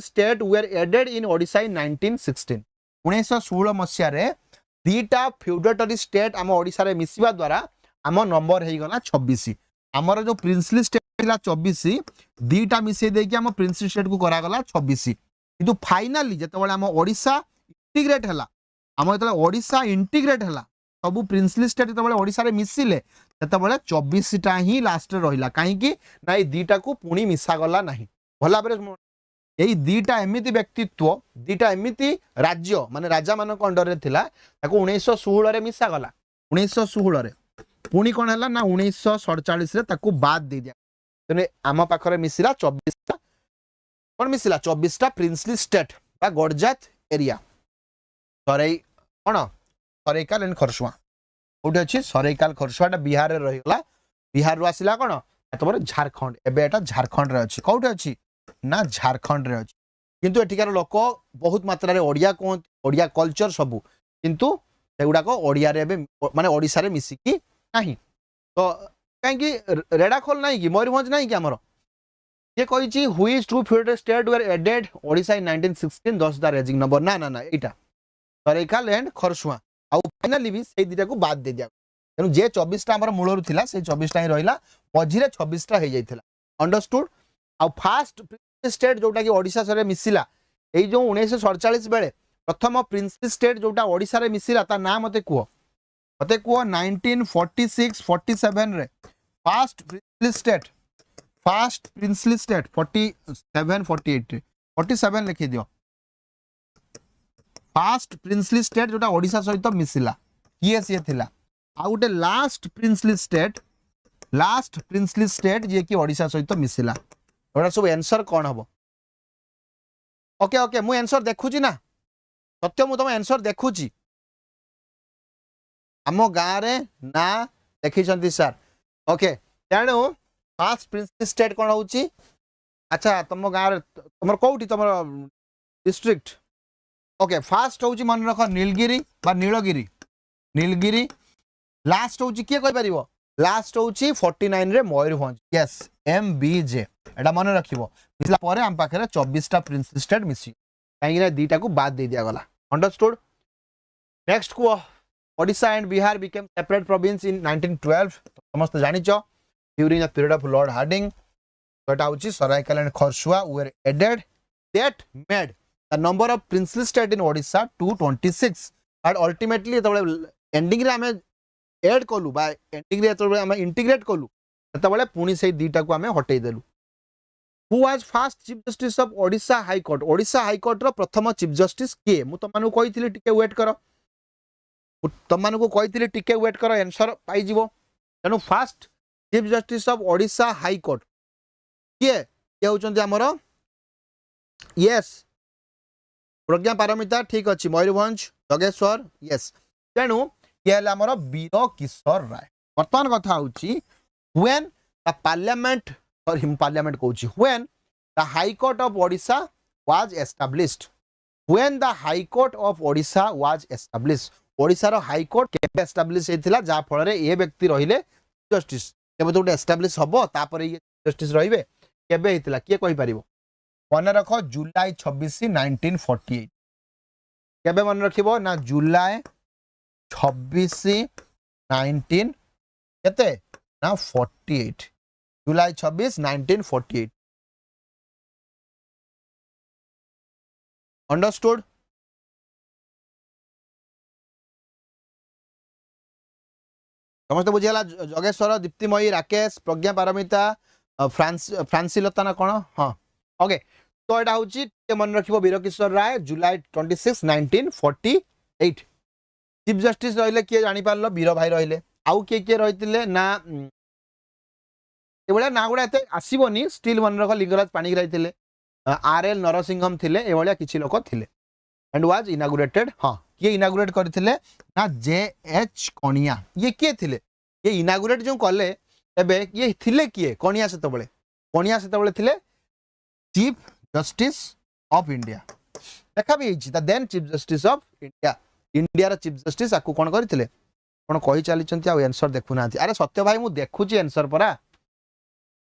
state were added in Odisha in 1916 1916 मसिया रे दीटा फ्यूडेटरी स्टेट आम ओडिशा रे मिसिबा द्वारा आम नंबर हे गला 26 हमर जो प्रिंसली स्टेट थिला 24 दीटा मिसे दे के आम प्रिंसली स्टेट को करा गला 26 किंतु फाइनली जते बळे आम ओडिशा इंटीग्रेट हला आम जते ओडिशा इंटीग्रेट हला सब प्रिंसली स्टेट जते बळे ओडिशा रे मिसिले तते बळे 24 टा ही लास्ट रे रहिला काहे कि नाइ दीटा को पुणी मिसा गला नाही भला बरे यही दीटा एमिति व्यक्तित्व दीटा एमिति राज्य माने राजा मान अंडर रे थिला ताको 1916 रे मिसा गला 1916 रे पुणी कोन हला ना 1947 रे ताको बाद दे दिया तने आम पाखरे मिसिला 24 टा कोन मिसिला 24 टा प्रिंसली स्टेट बा गडजात एरिया सरै कोन सरै का लेन खरसुआ कोठी अछि सरईकाल खरसुआटा बिहार रे रहिगला बिहार रु आसिला कोन एतबर झारखंड एबे एटा झारखंड रे अछि कोठी अछि ना झारखंड रे अछि किंतु एठिकार लोक बहुत मात्रा रे ओडिया कल्चर सबु किंतु सेगुडा को ओडिया रे एबे माने ओडिसा रे मिसिकी नाही तो काहे कि रेडाखोल नाही कि मयूरभंज नाही कि हमरो ये कहिछि which two feudal state were added Odisha in 1916 10 the raising number ना ना ना एटा सरईकाल एंड खरसुआ आ फाइनली भी से दिटा को बाद दे दिया तेनु जे 24 टा हमर मूलरु थिला से 24 टा ही रहिला मझिरे 26 टा हे जाइथिला अंडरस्टूड आ फर्स्ट स्टेट जोटा कि ओडिसा सरे मिसिला एई जो 1947 बेले प्रथम प्रिंसिपल स्टेट जोटा ओडिसा रे मिसिला ता नाम मते कुओ 1946 47 रे फर्स्ट प्रिंसिपल स्टेट 47 48 47 लिखि दियो फर्स्ट प्रिंसिपल स्टेट जोटा ओडिसा सहित मिसिला किए से थिला आ उटे लास्ट प्रिंसिपल स्टेट जे कि ओडिसा सहित मिसिला ओडा सब आंसर कोन हबो ओके ओके मु आंसर देखुची ना सत्य मु तम आंसर देखुची आमो गाँ रे ना देखि छंती सर ओके तेणु फर्स्ट प्रिंसिपल स्टेट कोन होउची अच्छा तम गाँ रे तमर कोउठी तमर डिस्ट्रिक्ट ओके फर्स्ट होउची मन रख नीलगिरी बा नीलगिरी लास्ट होउची के कहि परिबो लास्ट होउची 49 रे मयूरभंज यस एमबीजे एटा मन रखिबो मिसला परे हम पाखरे 24 टा प्रिंसिपल स्टेट मिसी काहे रे दीटा को बाद दे दिया गला अंडरस्टूड नेक्स्ट को Odisha and Bihar became separate province in 1912 समस्त जानिचो during the period of lord Hardinge तो एटा होची Seraikela and Kharsawan were added that made the number of principal state in Odisha to 26 and ultimately तबले एंडिंग रे हमें ऐड कलु बा एंडिंग रे तबले हमें इंटीग्रेट कलु तबले पुनी से दीटा को हमें हटै देलु who was first chief justice of Odisha high court रो प्रथम चीफ जस्टिस के मु त मानु कहिथिली टिके वेट करो तुम मान को कही टिके वेट कर आंसर पाई तेणु fast chief justice of Odisha high court किए होचंती हमर यस प्रज्ञा पारमिता ठीक अच्छी मयूरभंज जगेश्वर यस तेणु ये हमर वीर किशोर राय वर्तमान कथा होची when the parliament when the high court of Odisha was established Odisha रो हाई कोर्ट केबे एस्टैब्लिश हेतिला जा फल रे ए व्यक्ति रहिले जस्टिस केबे तो एस्टैब्लिश हबो तापरे ये जस्टिस रहिबे केबे हेतिला किए कहि परिबो मन रख जुलाई 26 1948 केबे मन रखिबो ना जुलाई 26 19 केते ना 48 जुलाई 26 1948 अंडरस्टूड समस्त बुझीगला जगेश्वर दीप्तिमयी राकेश प्रज्ञा पारमिता फ्रांसिलता ना कौन हाँ ओके तो यहाँ हूँ मन रखिबो वीरकिशोर राय जुलाई 26 1948 चीफ जस्टिस रहिले किए जानी पारलो वीर भाई रहिले आउ किए किए रहितिले ना एभलिया ना गुड़ा एते आसीबोनी स्टिल मन रख लिंगराज पाणिग्राही थिले आरएल नरसिंहम थिले एभलिया किछि लोक थिले एंड वाज इनागुरेटेड हाँ किए इनागुरेट करथिले ना जेएच कणिया ये किए थिले ये इनागुरेट जो कले एबे ये थिले किए कणिया सेतबेले थिले चीफ जस्टिस ऑफ इंडिया देखा भी the then chief justice of India रा चीफ जस्टिस आकु कोन करथिले कोन कहि चली चंती आ आंसर देखु ना अरे सत्य भाई मु देखुची आंसर परा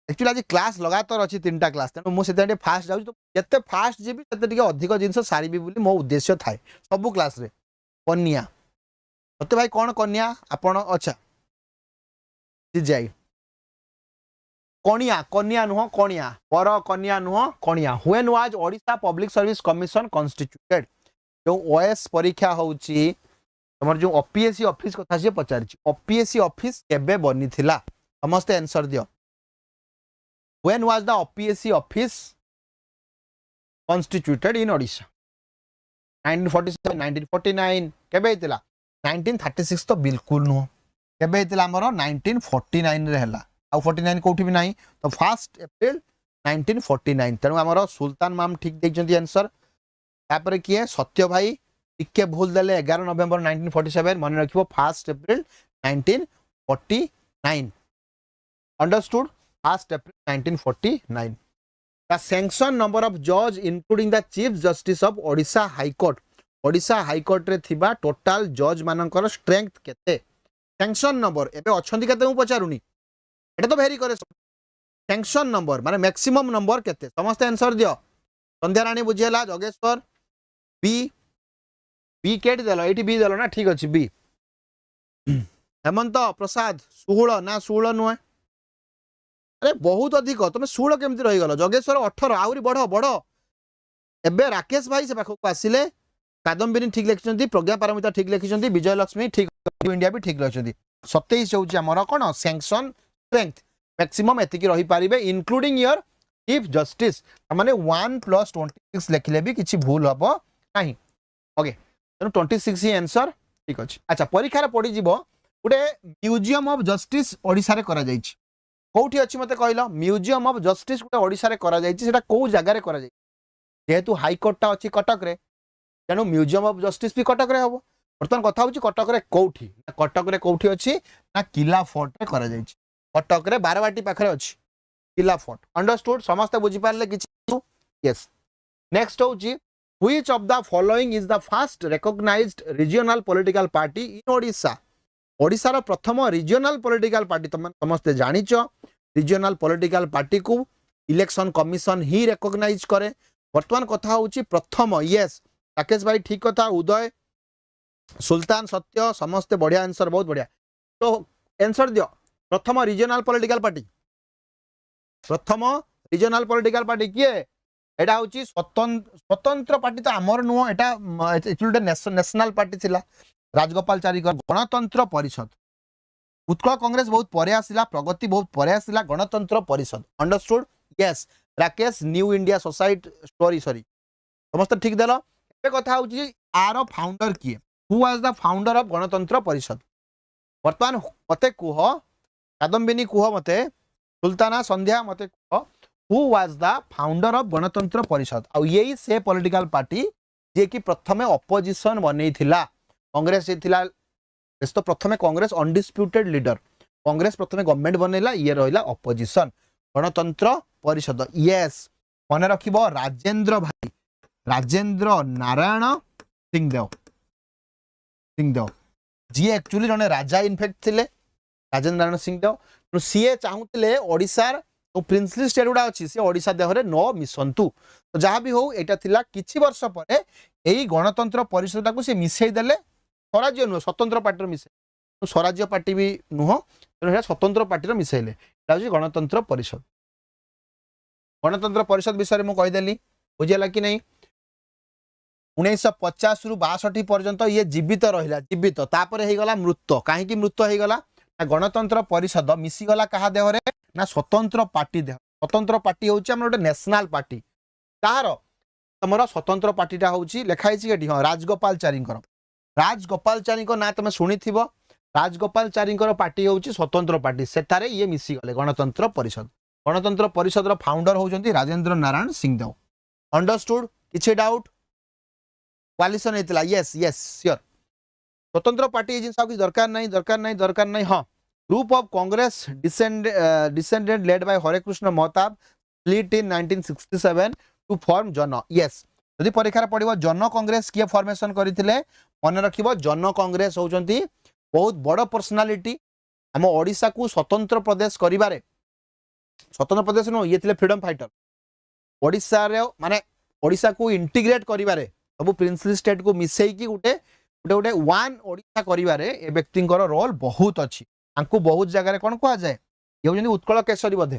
एक्चुअली आज क्लास लगातार अच्छी 3टा क्लास तेणु मुझे फास्ट जाऊँ तो जिते फास्ट जीवी से अधिक जिन सारी मो उद्देश्य थाए सबू क्लास रे कन्या सत्य भाई कौन कन्या आपण अच्छा जाई कनिया कन्या नुह कनिया पर कन्या नुह कनिया when was Odisha public service commission constituted जो ओएस परीक्षा होउची तमर जो ओपीएससी ऑफिस कथा से पचारची ओपीएससी ऑफिस केबे बनी थिला समस्त आंसर दियो When was the OPSC office constituted in Odisha? 1947, 1949 केबे हितला 1936 तो बिल्कुल नो केबे हितला हमरो 1949 रे हला आ 49 कोठी भी नाही तो 1 अप्रैल 1949 तेनु हमरो सुल्तान माम ठीक देख जंती आंसर तापर किए सत्य भाई टिके भूल देले 11 नवंबर 1947 मन रखिबो 1 अप्रैल 1949. Understood? 1st April 1949. The sanction number of judge including the Chief Justice of Odisha High Court. Odisha High Court रे थिबा total judge मानकर strength केते? Sanction number एबे अछंती केते मु पचारुनी. एटा तो भेरी करे. Sanction number माने maximum number केते? समस्त आंसर दियो. संध्या रानी बुझेला जोगेश्वर बी बी केट देलो एटी बी देलो ना ठीक अछि बी. हेमंत प्रसाद 16 ना 16 नुए. अरे बहुत अधिक तुम 16 केमती रही गल. जोगेश्वर 18 आउरी बढ़ो बढ़ो. एबे राकेश भाई से पाखक आसिले. कादम्बिनी ठीक लिखिसंती, प्रज्ञा पारमिता ठीक लिखिसंती, विजय लक्ष्मी ठीक, इंडिया भी ठीक लिखिसंती. 27 होउची हमर कोन सैंक्शन स्ट्रेंथ मैक्सिमम एतिकी रही पारिबे इंक्लूडिंग योर चीफ जस्टिस. माने 1 + 26 लिखले भी किछि भूल हबो नाही. ओके तेनु 26 ही आंसर ठीक अछि. अच्छा परीक्षा रे पड़ी जिवो गुटे म्यूजियम ऑफ जस्टिस ओडिसा रे करा जाईछि. कोठी अछि मते कहलो म्यूजियम ऑफ जस्टिस गुटे ओडिसा रे करा जाईछि. सेटा को जगह रे करा जाईछि? जेहेतु हाई कोर्ट टा अछि कटक रे तेनु म्यूजियम ऑफ जस्टिस भी कटक रे हबो. बर्तमान कथा होछि कटक रे कोठी. कटक रे कोठी अछि ना किला फोर्ट रे करा जाईछि. कटक रे बारवाटी पाखरे अछि किला फोर्ट. अंडरस्टूड? समस्त बुझी पारले किछि? यस. नेक्स्ट होछि which of the following is the first recognized regional political party in Odisha? Odisha रो प्रथम रीजनल पॉलिटिकल पार्टी तुम समस्त जानिच. रीजनल पॉलिटिकल पार्टी को इलेक्शन कमिशन ही रिकॉग्नाइज करे. वर्तमान कथा होची प्रथम. यस राकेश भाई ठीक कथा. उदय सुल्तान सत्य समस्त बढ़िया आंसर बहुत बढ़िया. तो आंसर दियो प्रथम रीजनल पॉलिटिकल पार्टी. प्रथम रीजनल पॉलिटिकल पार्टी किए? एटा होची स्वतंत्र पार्टी तो आमर नुह. एटा एक्चुअली नेशनल पार्टी थिला. राजगोपाल चारिकर गणतंत्र परिषद. उत्कल कांग्रेस बहुत परे आसिला. प्रगति बहुत परे आसिला. गणतंत्र परिषद. Understood? Yes. Rakesh new India society story sorry समस्त ठीक देलो. ए कथा होची आर फाउंडर किए? Who was the founder of Ganatantra परिषद? वर्तमान मते कुह कादम्बिनी कुह मते सुल्ताना संध्या मते कुह who was the founder of Ganatantra Parishad. आ यही से पॉलिटिकल पार्टी जे कि प्रथमे ऑपोजिशन बनै थिला. कांग्रेस थिला तो प्रथमे कांग्रेस अनडिस्प्यूटेड लीडर. कांग्रेस प्रथमे गवर्नमेंट बनैला ये रहिला ऑपोजिशन. गणतंत्र परिषद. यस मन रखिबो राजेंद्र भाई राजेंद्र नारायण सिंहदेव. सिंहदेव जी एक्चुअली जने राजा इनफेक्ट थिले राजेंद्र नारायण सिंहदेव. तो सीए चाहूतिले ओडिसार तो प्रिंसली स्टेट गुडा अछि से ओडिसा देहरे न मिसंतु. तो जहाँ भी हो एटा थिला किछि वर्ष परे एई गणतंत्र परिषद को से मिसै देले. स्वराज्य नुह स्वतंत्र पार्टी मिसे. तो स्वराज्य पार्टी भी नुह तेणु स्वतंत्र पार्टी मिसैले. गणतंत्र परिषद. गणतंत्र परिषद विषय में कहीदेली बुझेगा कि नहीं. 1950 रु 62 पर्यंत ये जीवित रहिला. जीवित तापर हे गला मृत. काहे मृत हो गला? गणतंत्र परिषद मिसीगला कहा देहरे ना स्वतंत्र पार्टी देह. स्वतंत्र पार्टी होची हमर गोटे नेशनल पार्टी. तार तमरा स्वतंत्र पार्टीटा होची लेखाई छि केटी? हां राजगोपाल चारिंकर. राजगोपाल चारिंकर ना तुम शुणी थिबो. राजगोपाल चारिंकर पार्टी होची स्वतंत्र पार्टी. सेठारे ये मिसी गले गणतंत्र परिषद. गणतंत्र परिषद रो फाउंडर होचंती राजेंद्र नारायण सिंहदेव. अंडरस्टूड? किछि डाउट? कोलिशन हेतला. Yes yes sure. Swatantra party जिन सब दरकार नहीं दरकार नहीं दरकार नहीं. हाँ group of Congress descended led by Hare Krishna Mahtab split in 1967 to form Jana. Yes यदि परीक्षा पड़ो जन कांग्रेस किए फॉर्मेशन करथिले मन रखिबो. जन कांग्रेस होचंती बहुत बड़ पर्सनालिटी. हम ओडिसा को स्वतंत्र प्रदेश करिबारे स्वतंत्र प्रदेश नो ये थिले फ्रीडम फाइटर. ओडिसा रे माने ओडिसा को इंटीग्रेट करिबारे सब प्रिंसली स्टेट को मिसई की गुटे गोटे गोटे वन ओडिशा करिबारे ए व्यक्तिंकर रोल बहुत अच्छी. आंकु बहुत जगह रे कोन कहा जाए ये होजनी उत्कल केसरी बधे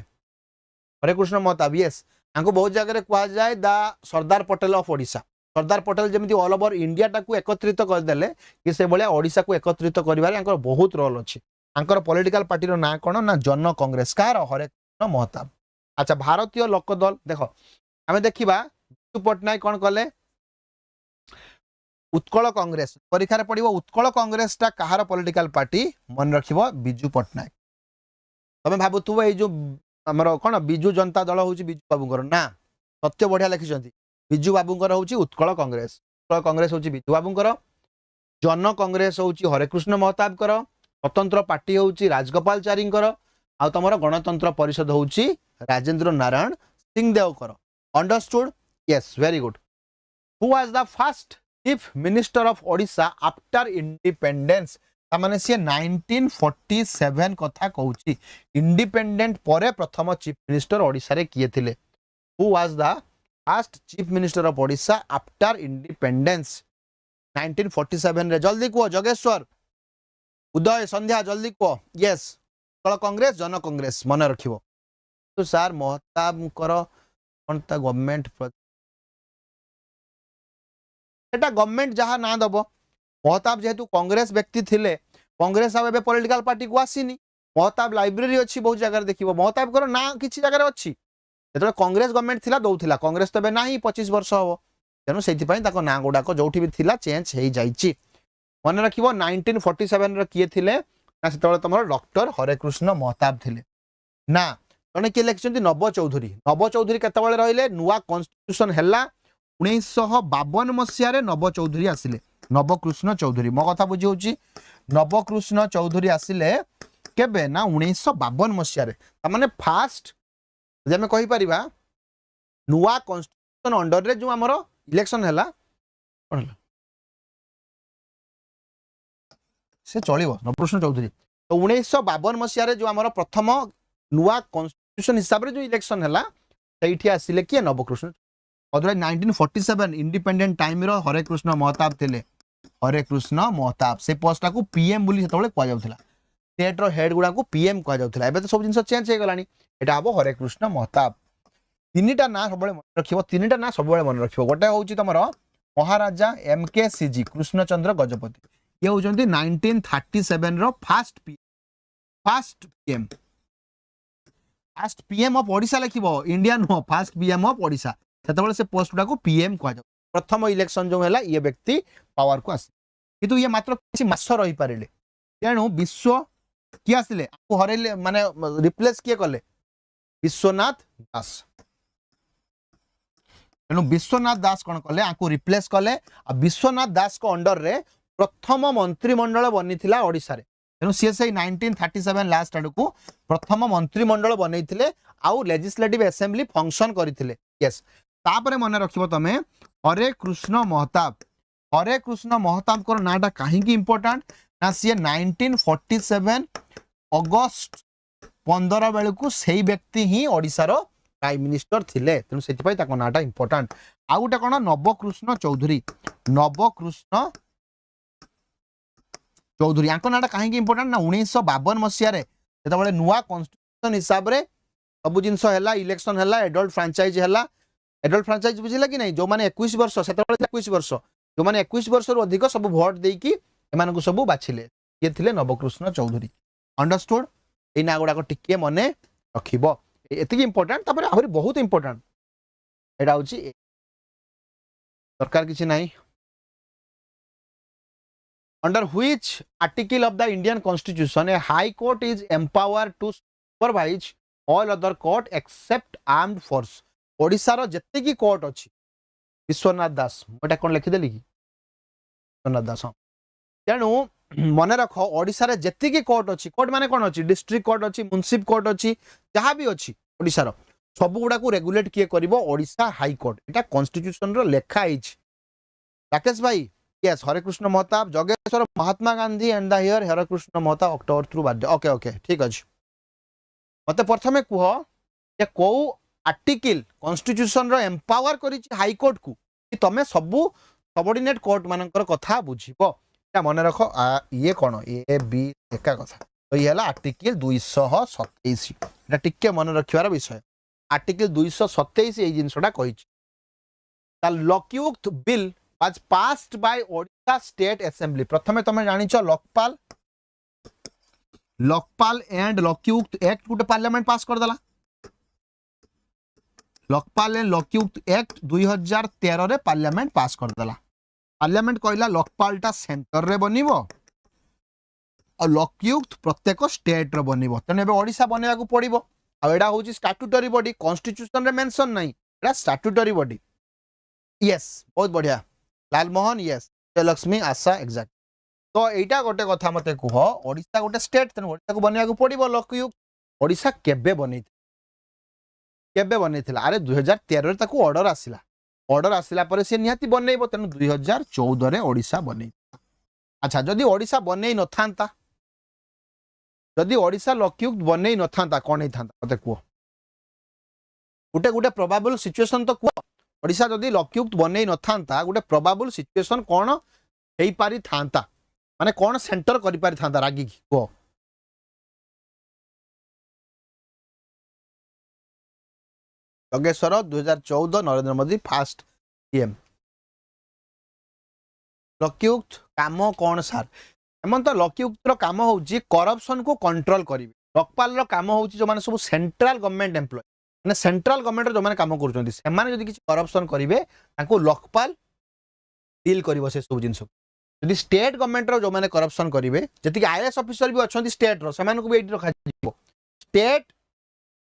हरे कृष्ण महताब. यस आंकु बहुत जगह रे कहा जाए द सरदार पटेल ऑफ ओडिशा. सरदार पटेल जमिति ऑल ओवर इंडिया टाकू एकत्रित कर देले कि से भलिया ओडिशा को एकत्रित करिबारे आंकर बहुत रोल अच्छी. आंकर पॉलिटिकल पार्टी रो ना कोन ना जन कांग्रेस. कार? हरे कृष्ण महताब. अच्छा भारतीय लोकदल देखो आमे देखिबा बिजू पटनायक कोन कले? उत्कल कांग्रेस. परीक्षा पड़ो उत्कल कांग्रेस टा कहार पॉलिटिकल पार्टी? मन रखिबो बिजू पटनायक. तमे भाबुथुबो ए जो हमर कोन बिजू जनता दल होची बिजू बाबूंकर ना. सत्य बढ़िया लिखिसंती. बिजू बाबूंकर होची उत्कल कांग्रेस. उत्कल कांग्रेस होची बिजू बाबूंकर. जन कांग्रेस होची हरे कृष्ण महताब कर. स्वतंत्र पार्टी होउची राजगोपालचारींकर आ तमर गणतंत्र परिषद होउची राजेंद्र नारायण सिंहदेवकर understood yes very good who was the first chief minister of Odisha after independence तामाने से 1947 कथा कहूची इंडिपेंडेंट परे प्रथम चीफ मिनिस्टर ओडिशा रे किए थिले who was the first chief minister of Odisha after independence 1947 रे जल्दी को जगेश्वर उदय संध्या जल्दी को यस कल कांग्रेस जन कांग्रेस मन रखिबो तो सर महताब कर कोनता गवर्नमेंट एटा गवर्नमेंट जहां ना दबो महताब जेहेतु कांग्रेस व्यक्ति थिले कांग्रेस अब एबे पॉलिटिकल पार्टी को आसीनी महताब लाइब्रेरी अच्छी बहुत जगह देखिबो महताब कर ना किछि जगह अछि जेतले कांग्रेस गवर्नमेंट थिला दउथिला कांग्रेस तबे नाही 25 वर्ष हो तेनु सेति पई ताको ना गुडा को जोठी भी थिला चेंज हेई जाईची मन रखिबो 1947 रे किए थिले ना सेतबे तमरो डॉक्टर हरेकृष्ण महताब थिले ना जने के इलेक्शन नव चौधरी केतबेले रहिले नुवा कॉन्स्टिट्यूशन हैला 1952 मसिया रे नव चौधरी आसिले नवकृष्ण चौधरी मो कथा बुझी होची नवकृष्ण चौधरी आसिले केबे ना 1952 मसिया रे माने फास्ट जे हमें कहि परिबा नुवा कॉन्स्टिट्यूशन अंडर रे जो हमरो इलेक्शन हैला कोन हैला से चलिबो नवकृष्ण चौधरी तो 1952 मसिया रे जो हमरो प्रथम नुवा कॉन्स्टिट्यूशन हिसाब रे जो इलेक्शन हैला सेठी आसिले के नवकृष्ण अदर 1947 इंडिपेंडेंट टाइम रो हरेकृष्ण महताब थिले हरेकृष्ण महताब से पोस्ट को पीएम बोली सेतबेले कह जाउथला स्टेट रो हेड गुडा को पीएम कह जाउथला एबे तो सब जिंस चेंज हे गलानी एटा हबो हरेकृष्ण महताब तीनटा ना सबले मन रखिबो तीनटा ना सबले मन रखिबो गोटे होउची तमरो महाराजा एमकेसीजी कृष्णचंद्र गजपति ये होचंती 1937 रो फर्स्ट पीएम ऑफ ओडिशा लिखिबो India no first PM of Odisha सेतबेले से पोस्ट गुडा को पीएम कह जाउ प्रथम इलेक्शन जो हैला ये व्यक्ति पावर को आसी किंतु ये मात्र किछि मास रही पारिले तेणु विश्व कि आसिले आपको हरेले माने रिप्लेस किए कले विश्वनाथ दास तेणु विश्वनाथ दास कौन कले आपको रिप्लेस कले आ विश्वनाथ दास को अंडर रे प्रथम मंत्रिमंडल बनीथिला ओडिसा रे तेणु सी से 1937 लास्ट आड़ को प्रथम मंत्रिमंडल बनईथिले आउ लेजिस्लेटिव असेंबली फंक्शन करथिले यस तापरे मन रखिबो तमे हरेकृष्ण महताब को नाटा कहीं इंपोर्टेंट ना सी 1947 अगस्त 15 बेलू को सही व्यक्ति ही ओडिशार प्राइम मिनिस्टर थिले तेणु से नाटा इंपोर्टेंट आउ गोटे कौन नवकृष्ण चौधरी या नाटा कहीं इंपोर्टेंट ना 1952 मसीह जो नुआ कॉन्स्टिट्यूशन हिसाब से सब जिन इलेक्शन है एडल्ट फ्रांचाइज बुझिला कि नहीं जो माने 21 वर्ष से 21 वर्ष जो माने 21 वर्ष रु अधिक सब वोट देकी एमान को सब बाछिले ये थिले नवकृष्ण चौधरी अंडरस्टूड ए ना गुडा को टिके मने रखिबो एतिक इंपोर्टेंट तापर आहुरी बहुत इंपोर्टेंट एडा होची सरकार किछि नाही under which article of the Indian constitution a high court is empowered to supervise all other court except armed force ओडिशार जेते की कोर्ट अछि विश्वनाथ दास मोटा कोन लिखि देली कि विश्वनाथ दास तेणु मन रख ओडिशार जेते की कोर्ट अछि कोर्ट माने कोन अछि डिस्ट्रिक्ट कोर्ट अछि म्युनिसिपल कोर्ट अछि जहां भी अछि ओडिशार सब गुडा को रेगुलेट किए करबो ओडिशा हाई कोर्ट एटा कॉन्स्टिट्यूशन रो लेखा आइछ राकेश भाई yes Harekrushna Mahtab Jageshwar Mahatma Gandhi and the here Harekrushna Mahtab October through birthday okay okay ठीक अछि मते प्रथमे कुह जे को आर्टिकल कॉन्स्टिट्यूशन रो एम्पावर करी हाई कोर्ट को कि तमे सबु सबऑर्डिनेट कोर्ट मानकर कथा बुझिबो एटा मन रख ये कोन ए बी एका कथा तो ये हला आर्टिकल 227 एटा टिके मन रखिवार विषय आर्टिकल 227 ए जिनसडा कहिछि the Lokayukta bill was passed by Odisha state assembly प्रथमे तमे जानि छ लोकपाल एंड लॉकयुक्त एक्ट गुटे पार्लियामेंट पास कर दला लोकपाल एंड लॉकयुक्त एक्ट 2013 रे पार्लियामेंट पास कर दला पार्लियामेंट कहला लोकपालटा सेंटर रे बनिबो और लॉकयुक्त प्रत्येक स्टेट रे बनिबो तने बे ओडिशा बनेबा को पड़िबो आ एडा होची स्टैट्यूटरी बॉडी कॉन्स्टिट्यूशन रे मेंशन नहीं एडा स्टैट्यूटरी बॉडी यस बहुत बढ़िया लालमोहन यस लक्ष्मी आशा एग्जैक्ट तो एटा गोटे कथा मते कुह ओडिशा गोटे स्टेट तेन ओडिशा को बनिया को पड़िबो लोकयुक्त ओडिशा केबे बनेइथिला अरे 2013 रे ताको ऑर्डर आसिला पर से निहाती बनेइबो तेन 2014 रे ओडिशा बनेइ अच्छा जदि ओडिशा बनेइ न थांता जदि ओडिशा लोकयुक्त बनेइ न थांता कोन हे थांता मते कुह गोटे गोटे प्रोबेबल सिचुएशन तो कुह ओडिशा जदि लोकयुक्त बनेइ न थांता गोटे प्रोबेबल सिचुएशन कोन हेई पारि थांता माने कोन सेंटर करि पारि थांता रागी कुह योगेश्वर 2014 नरेंद्र मोदी फास्ट पीएम लोकयुक्त काम कौन सार एमन तो लोकयुक्त काम होउची करप्शन को कंट्रोल करिवे लोकपाल रो काम होउची जो माने सब सेंट्रल गवर्नमेंट एम्प्लॉय माने सेंट्रल गवर्नमेंट जो माने काम करूचंती से माने जदी किछि करप्शन करिवे ताको लोकपाल डील करिवो से सब जिंस जदी स्टेट गवर्नमेंट रो जो माने करप्शन करिवे जति आईएएस ऑफिसर भी अछंती स्टेट रो समान को भी एठी रखा जिवो स्टेट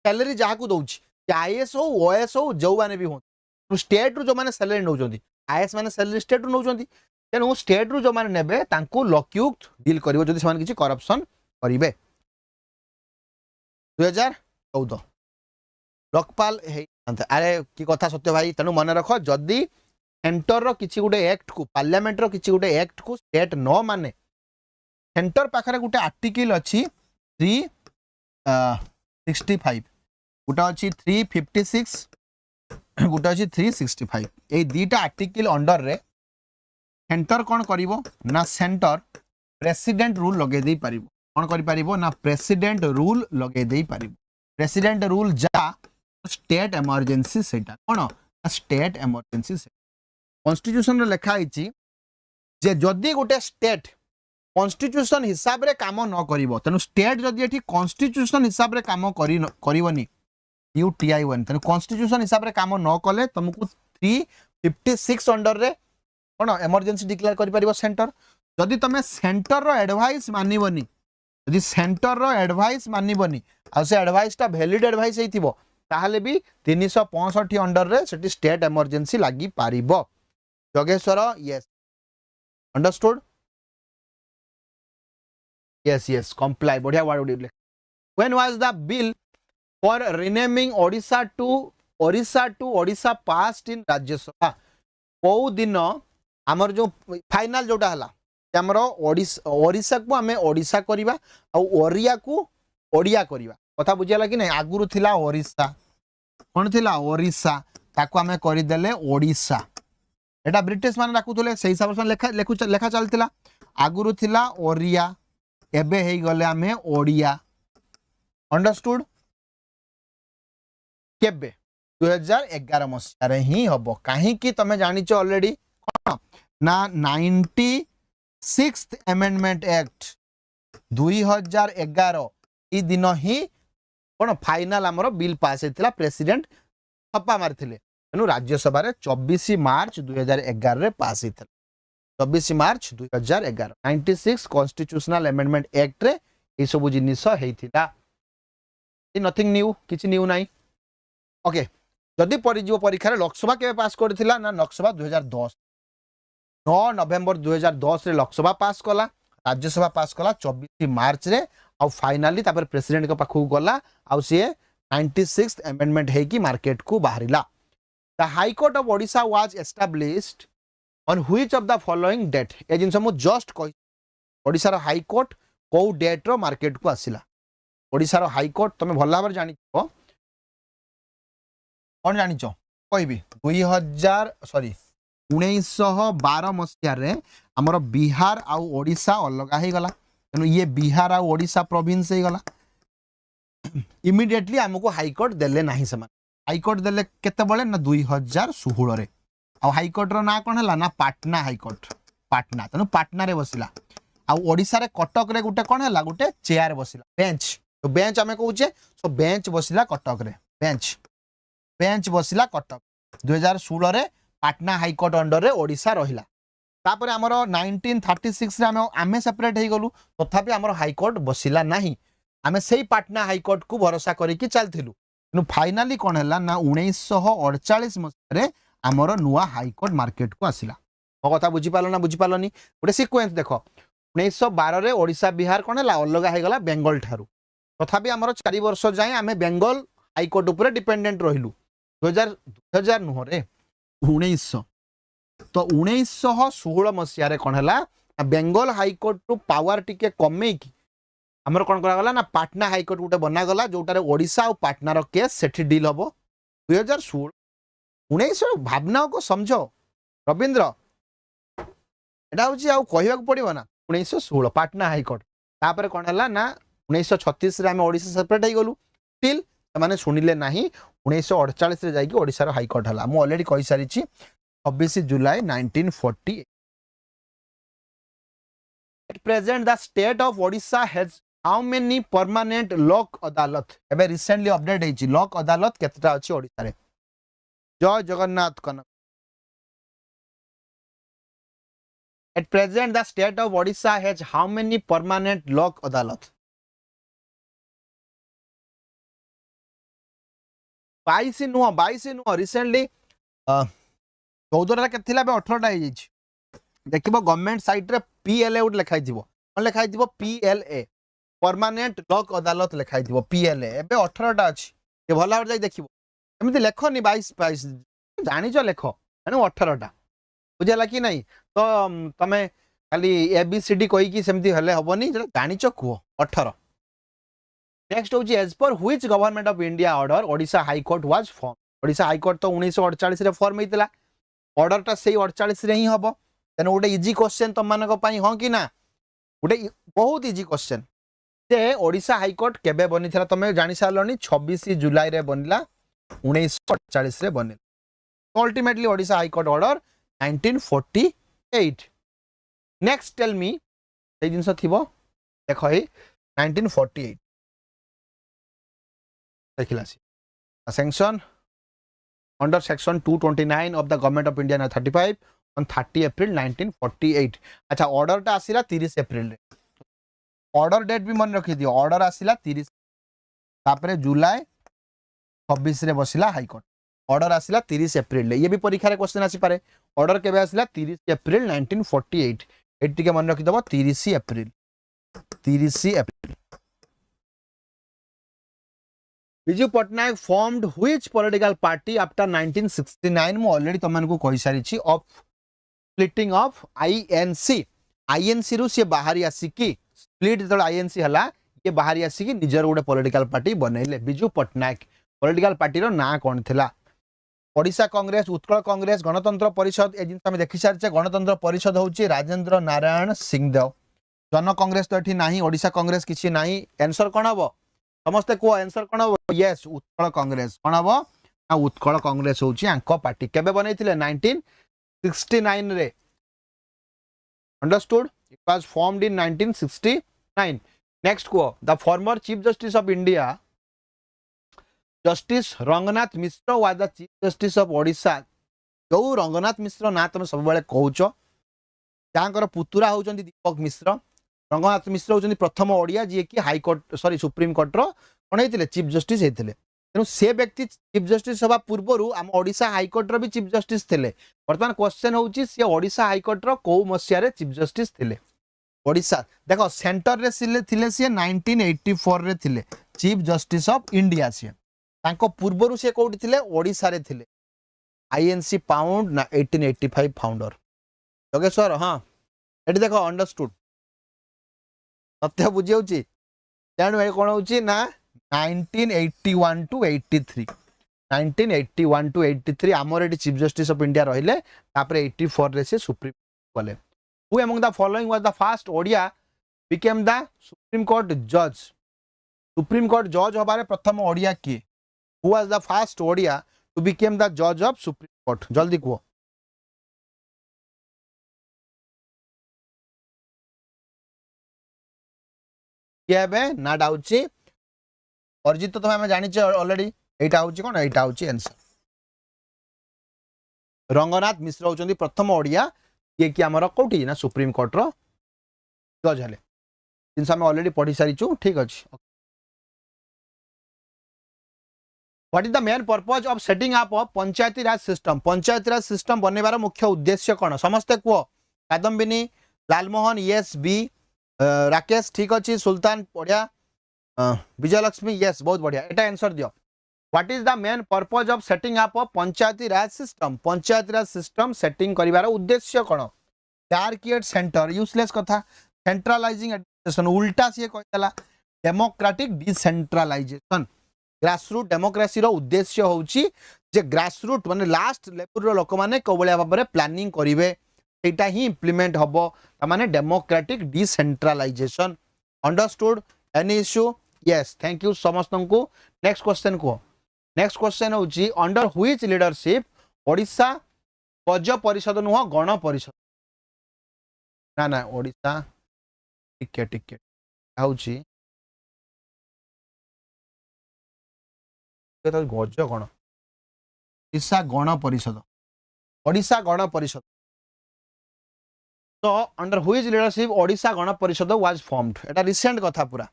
सैलरी जहा को दउची आईएएस हो ओएस हो जो माने भी हो स्टेट रो जो माने सैलरी नउचंती आईएएस माने सैलरी स्टेट रो नउचंती तेणु स्टेट रु जो माने नेबे तांको लोकयुक्त डील करिवो जदि समान किछि करप्शन करिवे 2014 लोकपाल हे अरे की कथा सत्य भाई तेणु मन रख जदि सेंटर रो किछि गुटे एक्ट को पार्लियामेंट रो किछि गुटे एक्ट को स्टेट न माने सेंटर पाखरे गुटे आर्टिकल अछि 365 गुटा अछि 356 गुटा अछि 365 ए दीटा आर्टिकल अंडर रे सेंटर कौन करिवो ना सेंटर प्रेसिडेंट रूल लगे दे पारिबो कौन करि पारिबो ना प्रेसिडेंट रूल लगे दे पारिबो प्रेसिडेंट रूल जा स्टेट इमरजेंसी सेटा कौन स्टेट इमरजेंसी कॉन्स्टिट्यूशन रे लिखा आइछि जे जदी गोटे स्टेट कॉन्स्टिट्यूशन हिसाब रे काम न करिवो तनु स्टेट जदी एठी कॉन्स्टिट्यूशन हिसाब रे काम करिवनी UTI1 तनु कॉन्स्टिट्यूशन हिसाब रे काम न कले तुमको 356 अंडर रे कौन इमरजेंसी डिक्लेयर करि परिबो सेंटर जदि तमे सेंटर रो एडवाइस मानिबनी जदि सेंटर रो एडवाइस मानिबनी आ से एडवाइस ता वैलिड एडवाइस हेतिबो ताहले भी 365 अंडर रे सेटी स्टेट इमरजेंसी लागि पारिबो Yogeshwar yes understood yes comply बढ़िया word when was the bill for renaming Odisha to Odisha passed in Rajya Sabha को दिन आमर जो फाइनल जोटा हला हमर ओडिशा को हमें ओडिशा करबा आ ओरिया को ओडिया करबा कथा बुझियाला कि नै आगुरु थिला ओडिशा कोन थिला ओडिशा ताको हमें करि देले ओडिशा एटा ब्रिटिश मान राखुथले सेही हिसाब से लेखा चलतिला आगुरु थिला ओरिया एबे हेई गले हमें ओडिया अंडरस्टूड केबे 2011 मसिया रे ही हबो काहे कि तमे जानि छ ऑलरेडी ना 96th अमेंडमेंट एक्ट 2011 ई दिन ही कोन फाइनल हमरो बिल पास हेतिला प्रेसिडेंट छप्पा मारथिले तेनु राज्यसभा रे 24 मार्च 2011 रे पास हेतिला 24 मार्च 2011 96 कॉन्स्टिट्यूशनल अमेंडमेंट एक्ट रे ई सब जिनिस हेतिला ई नथिंग न्यू किछि न्यू नाही ओके जदि परिजीव परीक्षा रे लोकसभा के पास करथिला ना लोकसभा 2010 9 नवेम्बर 2010 रे लोकसभा पास कला राज्यसभा पास कला 24 मार्च रे आ फाइनली तापर प्रेसिडेंट के पाखु गला आ से 96th अमेंडमेंट है कि मार्केट को बाहरिला the high court of Odisha was established on which of the following date ए जिनस मु जस्ट कहि ओडिशा रो हाई कोर्ट को डेट रो मार्केट को आसिला ओडिशा रो हाई कोर्ट तमे भल्ला बार जानि छ कौन जानि छ कहबी 1912 मसिया रे हमर बिहार आ ओडिशा अलग हे गला तेनु ये बिहार आ ओडिशा प्रोविंस हे गला इमीडिएटली हमको हाई कोर्ट देले नाही समान हाई कोर्ट देले केते बळे ना 2016 रे आ हाई कोर्ट रो ना कोन हला ना पाटना हाई कोर्ट पाटना तेनु पाटना रे बसिला आ ओडिशा रे कटक रे गुटे कोन हला गुटे चेयर बसिला बेंच तो बेंच हमें कहूचे सो बेंच बसिला कटक रे बेंच बसिला कटक 2016 रे पाटना हाई कोर्ट अंडर रे ओडिशा रहिला तापर हमर 1936 रे आमे सेपरेट हे गलु तथापि हमर हाई कोर्ट बसिला नाही आमे सेही पाटना हाई कोर्ट को भरोसा करी कि चलथिलु नु फाइनली कोन हला ना 1948 मसिया रे हमर नुवा हाई कोर्ट मार्केट को आसिला मो कथा बुझी पालो ना बुझी पालोनी गोटे सीक्वेंस देखो 1912 रे ओडिशा बिहार कौन है अलग हो गला बेंगल ठारू तथापि आमर 4 वर्ष जाए आम बेंगल हाइकोर्ट उपर डिपेंडेंट रहिलु 2000 नुह रे 1900 तो 1916 मसीह कौन है बेंगल हाइकोर्ट टू पावर टिके कमे की आमर कौन करा ना पाटना हाइकोर्ट गोटे बनागला जोटार ओडिशा और पाटनार केस सेठी डील हम 2016 1900 भावना को समझ रविंद्र एटा हूँ कहवा पड़ो ना 1916 पाटना हाइकोर्ट तापर कौन है ना 1936 आम ओडिशा सेपरेट हो गलु स्टिल से शुणिले ना 1948 जाकि ओडिशार हाइकोर्ट है मुझे अलरेडी कही सारी 26 जुलाई 1948 At present the state of Odisha has how many permanent लोक अदालत एबे रिसेंटली अपडेट हेची लोक अदालत केतटा अछि ओडिसा रे जय जगन्नाथ कनक At present the state of Odisha has how many permanent लोक अदालत 22 नुह रिसेंटली 14 के थिला बे 18 टा हे जाइछ देखिबो गवर्नमेंट साइट रे पीएलए उड लिखाइ दिबो कोन लिखाइ दिबो पीएलए परमानेंट लोक अदालत लिखाइ दिबो पीएलए एबे 18 टा अछि ए भला और जाई देखिबो एमिति लेखनी 22 जानि छ लेख एनु 18 टा बुझला कि नहीं तो तमे खाली एबीसीडी कहि कि सेमति हले हबनी जे जानि छ कुओ 18 नेक्स्ट होची as per which government of India order Odisha high court was form Odisha high court तो 1948 रे फॉर्म हेतिला ऑर्डर टा सेही 48 रे ही हबो तेन गोटे इजी क्वेश्चन तुम मान हाँ कि ना गोटे बहुत इजी क्वेश्चन जे ओडिशा हाईकोर्ट केबे बनी था तुम जानी सारे 26 जुलाई रे बनला 1948 रे बनिला तो ultimately Odisha high court order 1948 next tell me a जिंस थिबो देखो हे 1948 देखिला sanction under section 229 of the government of India 35 on 30 April 1948 अच्छा ऑर्डर टा आसिला 30 अप्रैल रे ऑर्डर डेट भी मन रखी दियो ऑर्डर आसिला 30 तापरे जुलाई 26 रे बसिला हाई कोर्ट ऑर्डर आसिला 30 अप्रैल रे ये भी परीक्षा रे क्वेश्चन आसी पारे ऑर्डर केबे आसिला 30 अप्रैल 1948 एटी के मन रखी दबो 30 April Biju Patnaik formed which political party after 1969 मु ऑलरेडी तमन को कहि सारी छी ऑफ स्प्लिटिंग ऑफ आईएनसी रु से बाहरी आसिकी स्प्लिट जो आईएनसी हला ये बाहरी आसिकी निजर गोटे पॉलिटिकल पार्टी बनैले बिजू पटनायक पॉलिटिकल पार्टी रो ना कोन थिला ओडिशा कांग्रेस उत्कल कांग्रेस गणतंत्र परिषद ए जिन हम देखि सारचे गणतंत्र परिषद होची राजेंद्र नारायण सिंहदेव जन कांग्रेस तो एठी नाही ओडिशा कांग्रेस किछि नाही आंसर कोन हबो समस्त को आंसर कोन हबो यस उत्कल कांग्रेस कोन हबो ना उत्कल कांग्रेस होची आंको पार्टी केबे बनैथिले 1969 रे understood it was formed in 1969 next को the former chief justice of India justice Ranganath Mishra was the chief justice of Odisha जो रंगनाथ मिश्र ना तुम सब बेले कहउचो तांकर पुतुरा होचंदी दीपक मिश्र रंगनाथ मिश्र होचंदी प्रथम ओडिया जे कि high court sorry supreme court रो कोन हेतिले चीफ जस्टिस हेतिले तेनु से व्यक्ति चीफ जस्टिस सभा पूर्वरु आम ओडिशा हाई कोर्ट रो भी चीफ जस्टिस थिले वर्तमान क्वेश्चन होची से ओडिशा हाई कोर्ट रो को मसिया रे चीफ जस्टिस थिले ओडिशा देखो सेंटर रे थिले से 1984 रे थिले चीफ जस्टिस ऑफ इंडिया से तांको पूर्वरु से कोठी थिले ओडिशा रे थिले आईएनसी पाउंड ना 1885 फाउंडर योगेश्वर हां एटी देखो अंडरस्टूड सत्य बुझी होची तेणु ए कोन होची ना 1981 टू 83 1981 टू 83 आमर एटी चीफ जस्टिस ऑफ इंडिया रहिले तापरे 84 रे से supreme court who among the following was the first Odia became the supreme court जज हबारे प्रथम ओडिया की who was the first Odia to become the जज ऑफ सुप्रीम कोर्ट जल्दी को क्या बे ना डाउची अर्जित तो हमें जानी ऑलरेडी एटा होची कोन एटा होची आंसर रंगनाथ मिश्र होचंदी प्रथम ओडिया ये कि हमर कोठी ना सुप्रीम कोर्ट रो जज हले जिनस हम ऑलरेडी पढ़ी सारी छु ठीक अछि what is the main purpose of setting up of panchayati raj system बनेबार मुख्य उद्देश्य कोन समस्त को कादम्बिनी लालमोहन यस बी राकेश ठीक अच्छी सुल्तान बढ़िया विजयलक्ष्मी यस बहुत बढ़िया एटा आंसर दियो what is the main purpose of setting up of panchayati raj system setting करिवार उद्देश्य कोन टारगेट सेंटर यूजलेस कथा सेंट्रलाइजिंग एडमिनिस्ट्रेशन उल्टा सी कहला डेमोक्रेटिक डिसेंट्रलाइजेशन ग्रासरूट डेमोक्रेसी रो उद्देश्य होउची जे ग्रासरूट माने लास्ट लेवल रो लोक माने कोबळिया भाबरे प्लानिंग करिवे एटा ही इंप्लीमेंट हबो माने democratic decentralisation understood any issue yes thank you समस्त को नेक्स्ट क्वेश्चन को नेक्स्ट क्वेश्चन होउची अंडर व्हिच लीडरशिप ओडिसा गज परिषद नुह गण परिषद ना ना ओडिसा टिके होउची गज गण ओडिशा गण परिषद तो under which leadership Odisha Gana Parishad was formed Etah recent कथा पूरा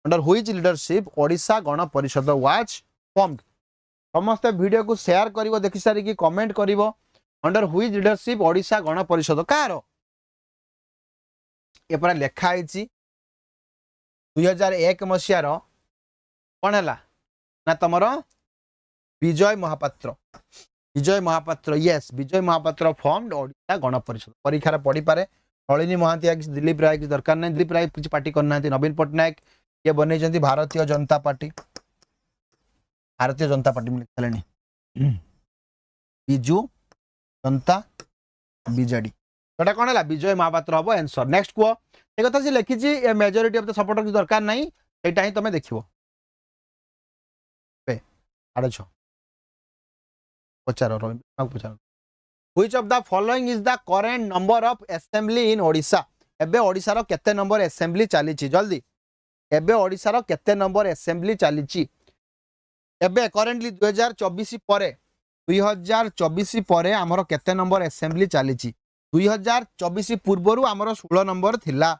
under which leadership Odisha Gana Parishad was formed समस्त वीडियो को शेयर करिवो देखि सारी कि कमेंट करिवो under which leadership Odisha Gana Parishad car ए पर लेखा आइची 2001 मसिया रो कौन है ना तुम विजय महापात्र यस विजय महापात्र फॉर्म्ड ओडिशा गण परिषद परीक्षा पढ़ी पारे नलिनी महांती दिलीप राय किसी दरकार नहीं दिलीप राय किसी पार्टी करना नवीन पट्टनायक ये बन भारतीय जनता पार्टी लिखी बिजू जनता बीजेडी तो कौन है विजय महापात्र हम आंसर नेक्स्ट कह एक कथा से लिखी मेजोरिटी ऑफ द सपोर्टर किसी दरकार नहीं यहाँ ही तुम देखो Which of the following is the current number of assembly in Odisha? एबे ओडिसा रो केते नंबर असेंबली चली जल्दी एबे ओडिसा रो केते नंबर असेंबली चली एबे करेंटली 2024 परे हमरो केते नंबर असेंबली चली 2024 पूर्वरु हमरो 16 नंबर थिला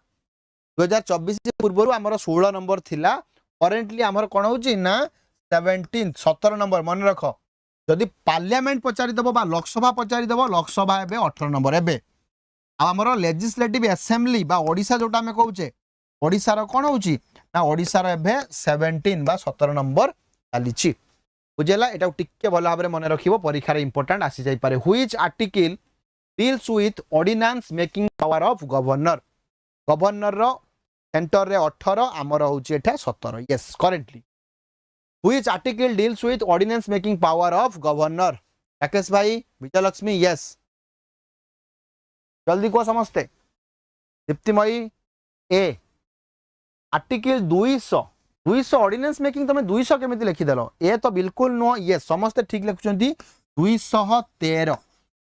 2024 पूर्वरु हमरो 16 नंबर थिला करेंटली हमरो कोन होची ना 17 नंबर मन रख जदि पार्लियामेंट पचारि दबो बा लोकसभा पचारि दबो लोकसभा एबे 18 नंबर एबे हमरो लेजिस्लेटिव असेंबली बा ओडिसा जोटा हमें कहूचे ओडिसा रो कोन होची ना ओडिसा रो एबे 17 बा 17 नंबर चलीची बुझेला एटा टिके भलो भाबरे मन रखिबो परीक्षा रे इंपोर्टेंट आसी जाई पारे which article deals with ordinance making power of governor रो सेंटर रे 18 हमरो होची एटा 17 yes currently Which article deals with ordinance making power of governor? Rakesh भाई विजयलक्ष्मी यस जल्दी को समझते दीप्तिमयी ए आर्टिकल 200 ऑर्डिनेंस मेकिंग तुम 200 केमिति लिखिदेल ए तो बिल्कुल नुह ये समस्ते ठीक लिखुंट 213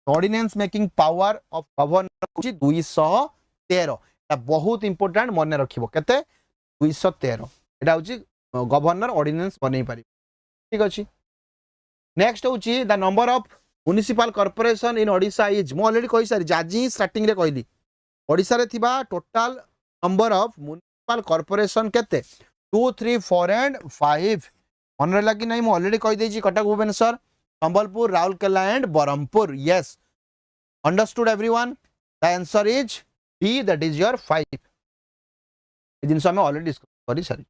ordinance making power of governor 213 बहुत इंपोर्टेंट मन रखिबो केते 213 एटा होची गवर्नर ऑर्डिनेंस बनै पारि ठीक अछि नेक्स्ट होची the number of municipal corporation in Odisha is मो ऑलरेडी कहि सारी जाजी स्टार्टिंग रे कहली ओडिशा रे थिबा total number of municipal corporation केते 2 3 4 एंड 5 मन रहला कि नहीं मो ऑलरेडी कहि देछि Cuttack Bhubaneswar Sambalpur Rourkela and Berhampur yes understood everyone the answer is D that is your 5 a दिन हम ऑलरेडी डिस्कस करि सारी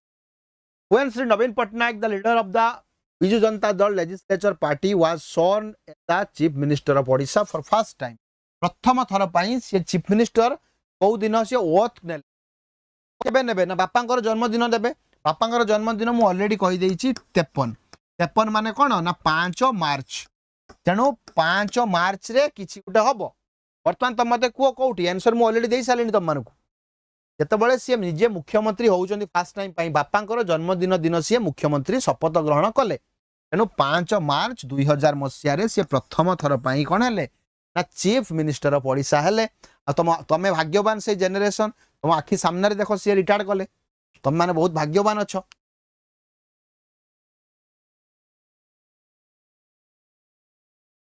When Sri Navin Patnaik, the leader of the Biju Janata Dal legislature party, was sworn as the chief minister of Odisha for first time. प्रथम थर पाई से चीफ मिनिस्टर कौ दिन से ओथ ने केबे नेबे ना बापांकर जन्मदिन देबे बापांकर जन्मदिन मु ऑलरेडी कहि देछि 53 माने कोन ना 5 मार्च तेनो 5 मार्च रे किछि गुटे हबो वर्तमान तम मते को कोठी आंसर मु ऑलरेडी देइ सालेनी तम मानको जेतेबेले सी निजे मुख्यमंत्री होउचंदी फर्स्ट टाइम पाई बापांकर जन्मदिन दिन सी मुख्यमंत्री शपथ ग्रहण कले तेणु 5 मार्च 2000 मसीह रे सी प्रथम थर पाई कोन हेले ना चीफ मिनिस्टर ऑफ ओडिशा हेले तमे भाग्यवान से जनरेशन तुम आखि सामने देखो सी रिटायर्ड कले तुम माने बहुत भाग्यवान अच्छो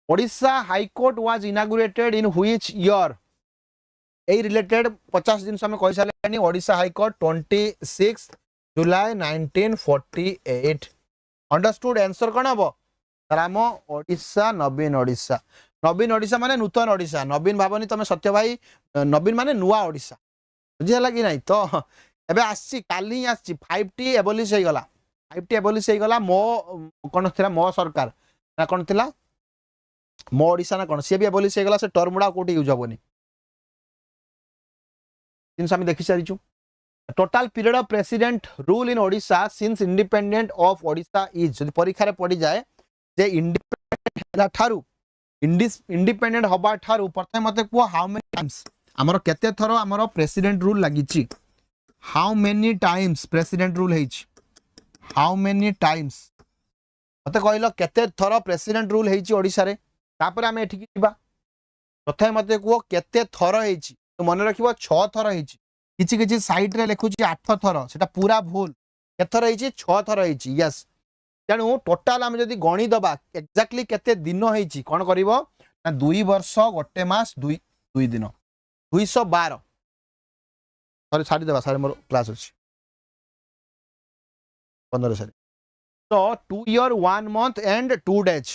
Odisha high court was inaugurated in which year A related 50 दिन समय कहि साले ओडिशा हाई कोर्ट 26 जुलाई 1948 अंडरस्टूड आंसर कोन हबो राम ओडिशा नवीन ओडिशा नवीन ओडिशा माने नूतन ओडिशा नवीन भावनी तुम सत्य भाई नवीन माने नुआ ओडिशा बुझीगला कि नहीं तो एबे आसी काली आसी 5T एबोलिश हो गला 5T एबोलिश हो गला मो कोन थिला मो सरकार ना कोन थिला मो ओडिशा ना कोन से भी एबोलिश हो गला से टर्मुडा कोठी यूज होबनी जिन हम देखि सारिछु total period of president rule in Odisha since independent of Odisha is जदि परीक्षा रे पड़ी जाए जे इंडिपेंडेंट हला थारु इंडिपेंडेंट हबा थारु प्रथम मते को हाउ मेनी टाइम्स हमर केते थरो हमर प्रेसिडेंट रूल लागिछि how many times president rule हेछि हाउ मेनी टाइम्स मते कहलो केते थरो प्रेसिडेंट रूल हेछि ओडिशा रे तापर हम एठी किबा प्रथम मते को केते थरो हेछि तो मन रखिबो 6 थरो हेछि किछि किछि साइड रे लिखुछि 8 थरो सेटा पूरा भूल के थरो हेछि 6 थरो हेछि यस तेणु टोटाल आम जदि गणी दबा एक्जाक्टली केते दिन हेछि कोन करिवो ना 2 वर्ष गोटे मास 2 दिन 212 सॉरी सारी देबा सारी मोर क्लास अछि 15 सारी तो 2 year 1 month and 2 days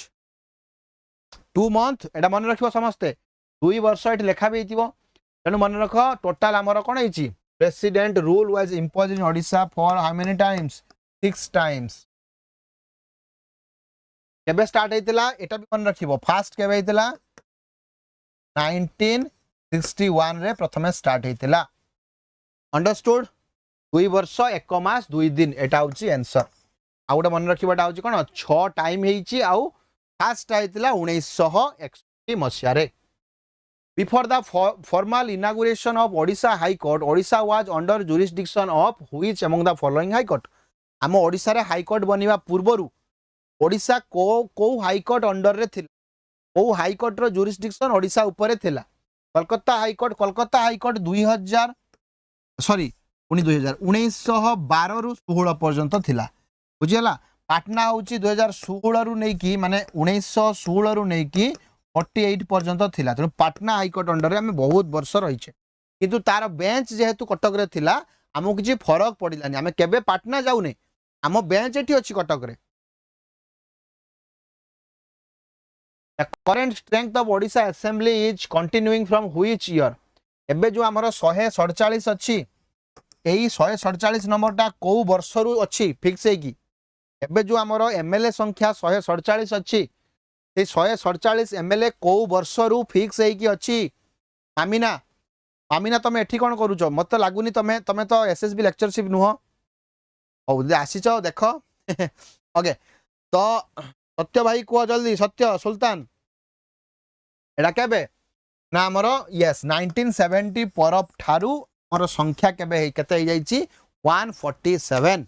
2 month एटा मन रखिबो समस्ते 2 वर्ष एट लेखा भी हितिबो तेणु मन रख टोटाल आमर कोन हेछि president rule was imposed in Odisha for how many times 6 times केबे स्टार्ट हेतिला एटा भी मन रखिबो फास्ट केबे हेतिला 1961 रे प्रथमे स्टार्ट हेतिला अंडरस्टूड 2 वर्ष 1 मास 2 दिन एटा होची आंसर आ गोटे मन रखिबाटा होची कोन 6 टाइम हेछि आउ फास्ट हेतिला 1961 मसिया रे before the formal inauguration of Odisha high court Odisha was under jurisdiction of which among the following high court आम ओडिशा रे हाई कोर्ट बनिबा पूर्वरु ओडिशा को हाई कोर्ट अंडर रे थिला को हाई कोर्ट रो जुरिस्डिक्शन ओडिशा ऊपर थिला कोलकाता हाई कोर्ट 2000 सॉरी 1912 रु 16 पर्यंत थिला बुझियला पाटना होची 2016 रु नै की माने 1916 रु नै की 48 पर्यंत थिला तो पाटना हाई कोर्ट अंडर रे हम बहुत वर्ष रही छे किंतु तार बेंच जेहेतु कटक रे थिला हमो किछि फरक पडिलानी हमें केबे पाटना जाउने हमो बेंच एठी अछि कटक रे The current strength of Odisha Assembly is continuing from which year? एबे जो हमर 147 अछि एई 147 नंबर टा को वर्ष रु अछि फिक्स है की एबे जो हमर एमएलए संख्या 147 अछि ए 147 एमएलए को वर्ष रु फिक्स है की अछि मामिना मामिना तमे एठी कोन करू छ मत लागुनी तमे तो एसएसबी लेक्चरशिप नुह ओ आसी छ देखो ओके तो सत्य भाई को जल्दी सत्य सुल्तान एडा केबे ना हमर यस 1970 परफ ठारू हमर संख्या केबे हे केते जाई छी 147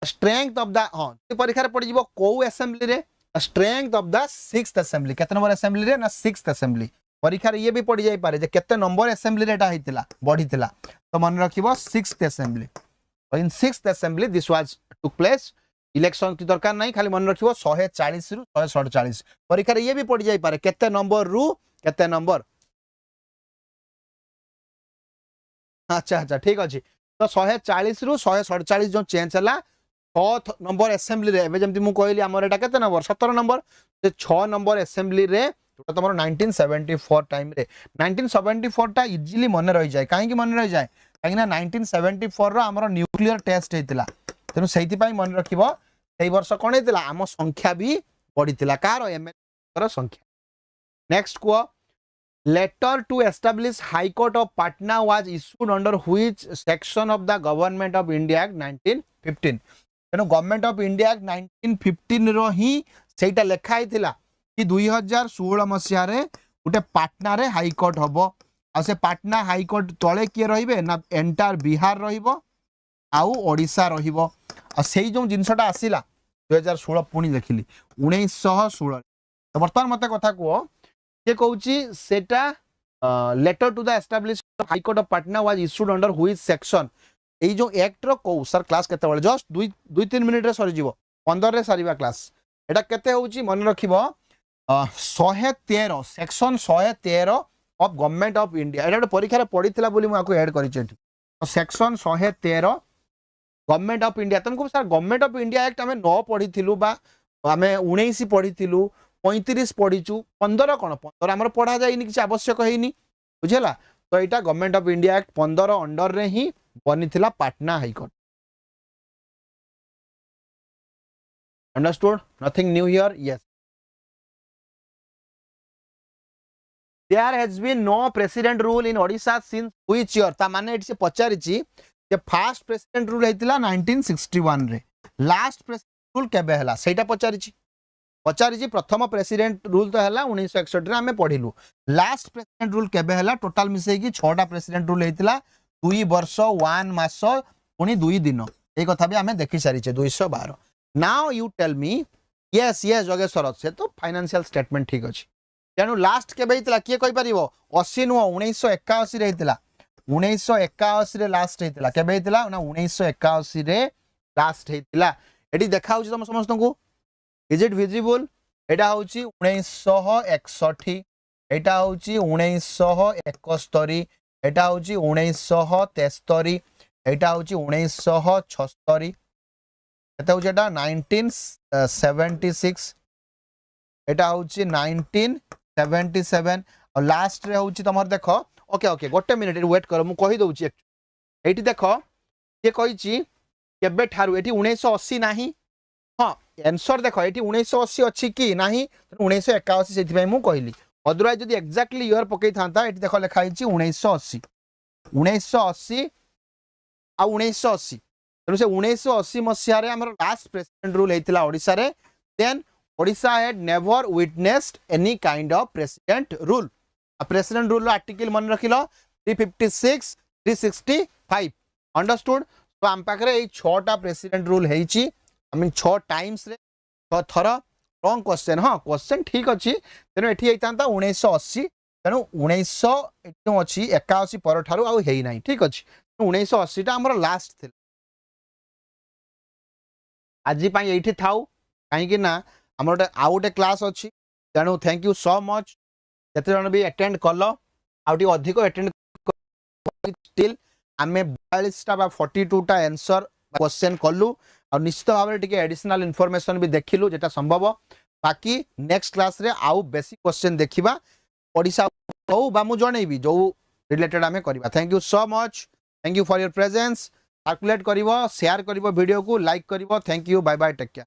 स्ट्रेंथ ऑफ द हां परीक्षा रे पड़ जिवो को असेंबली रे strength of the 6th assembly केते नंबर असेंबली रे ना 6th असेंबली परीक्षा रे ये भी पड़ जाई पारे जे केते नंबर असेंबली रेटा हितला बढ़ितला तो मन रखिबो 6th assembly in 6th assembly this was took place election की दरकार नहीं खाली मन रखिबो 140 रु 147 परीक्षा रे ये भी पड़ जाई पारे केते नंबर रु केते नंबर अच्छा ठीक अछि तो 140 रु 147 जो चेंज हला 6th नंबर असेंबली रे एबे जेमति मु कहली हमर एटा केते नंबर 17 नंबर जे 6 नंबर असेंबली रे तो तमरो 1974 टाइम रे 1974 टा इजीली मन रही जाय काहे कि मन रही जाय काहे ना 1974 रो हमरो न्यूक्लियर टेस्ट हेतिला तेनु सेति पई मन रखिबो सेई वर्ष कोन हेतिला हम संख्या भी बढ़ितिला कार एमएलए संख्या नेक्स्ट को letter to establish high court of Patna was issued under which section of the government of India act 1915 तेनु गवर्नमेंट ऑफ इंडिया एक्ट 1915 रो ही सेटा लेखा हितिला कि 2016 मसिया रे उटे पटना रे हाई कोर्ट हबो आ से पटना हाई कोर्ट तळे के रहिबे ना एंटायर बिहार रहिबो आउ ओडिशा रहिबो आ सेई जो जिंसटा आसिला 2016 पुणी देखिली 1916 तो वर्तमान मते कथा को के कहूची सेटा letter to the establish high court of Patna was issued under which section एई जो एक्ट रो को सर क्लास केते बळे जस्ट 2-3 मिनिट रे सरी जीवो 15 रे सारीबा क्लास एटा केते होची मन रखिबो 113 section 113 of government of India एटा परीक्षा रे पढितला बोली मु आको ऐड करि छेठी सेक्शन 113 गवर्नमेंट ऑफ इंडिया तुमको sir government of India act हमें न पढ़ी बा आम 19 पढ़ी 35 पढ़ीचु 15 कौन 15 आम पढ़ा जाए किसी आवश्यक है बुझेगा तो यहाँ government of India act 15 under रे ही बनी Patna high court understood nothing new here yes there has been no president rule in Odisha since which year ता माने इट से पचारि जे फर्स्ट प्रेसिडेंट रूल हेतिला 1961 रे लास्ट प्रेसिडेंट रूल केबे हला सेटा पचारि प्रथम प्रेसिडेंट रूल तो है 1961 आम पढ़िलु लास्ट प्रेसिडेंट रूल केबे हला टोटाल मिसे की 6टा प्रेसिडेंट रूल हेतिला 2 वर्ष 1 मास पुनी 2 दिन ए कथा भी आम देखि सारिचे 212 now you tell me yes yes Jogeshwar से तो फाइनेंशियल स्टेटमेंट ठीक अछि तेणु लास्ट केबे हेतिला किए कहि परिबो 80 नु 1981 रे हेतिला 1981 रे लास्ट हेतिला केबे हेतिला ना 1981 रे लास्ट हेतिला एडी देखाउ तुम समस्त को इज इट विजिबल एटा होची 1961 एटा होची 1971 एटा होची 1973 एटा होची 1976 एटा होची एटा 1976 एटा होची 1977 और लास्ट रे होची तमर देखो ओके ओके गोटे मिनिट वेट करो मु कहि दउची एठी देखो ये कहिची केबे ठारू एठी 1980 नाही हां आंसर देखो ये 1980 अच्छी कि नहीं 1981 से मु कहली अदरवाइज जदि एक्जाक्टली ईयर पकई था ये देख लिखाई 1980 1980 आ 1980 तेणु से 1980 मसीह लास्ट प्रेसिडेंट रूल होता ओडिशा रे then Odisha had never witnessed any kind of president rule president rule article मन रखिल 356 365 अंडरस्टूड तो आम पाखे ये 6टा प्रेसिडेंट रूल होती आई मीन 6 टाइम्स रे 6 थर रॉन्ग क्वेश्चन हाँ क्वेश्चन ठीक अच्छी तेणु ये होता 1980 तेणु 1900 अच्छी 81 पर ठारू आउ है ना ठीक अच्छे 1980 टा आमर लास्ट थी आज ये थाउ कहीं आम आउ गोटे क्लास अच्छी तेणु थैंक यू सो मच जिते जन भी अटेंड कल आउट अधिक अटेंड स्टिल आम 42टा 42टा आंसर क्वेश्चन कलु और निश्चित भाव में एडिशनल इनफॉरमेशन भी देखिलु जेटा संभव बाकी नेक्स्ट क्लास रे आउ बेसिक क्वेश्चन देखिबा ओडिशा हो बा मु जणैबी जो रिलेटेड आमे करबा thank you so much thank you for your presence circulate करिवो शेयर करिवो वीडियो को लाइक करिवो thank you bye bye take care.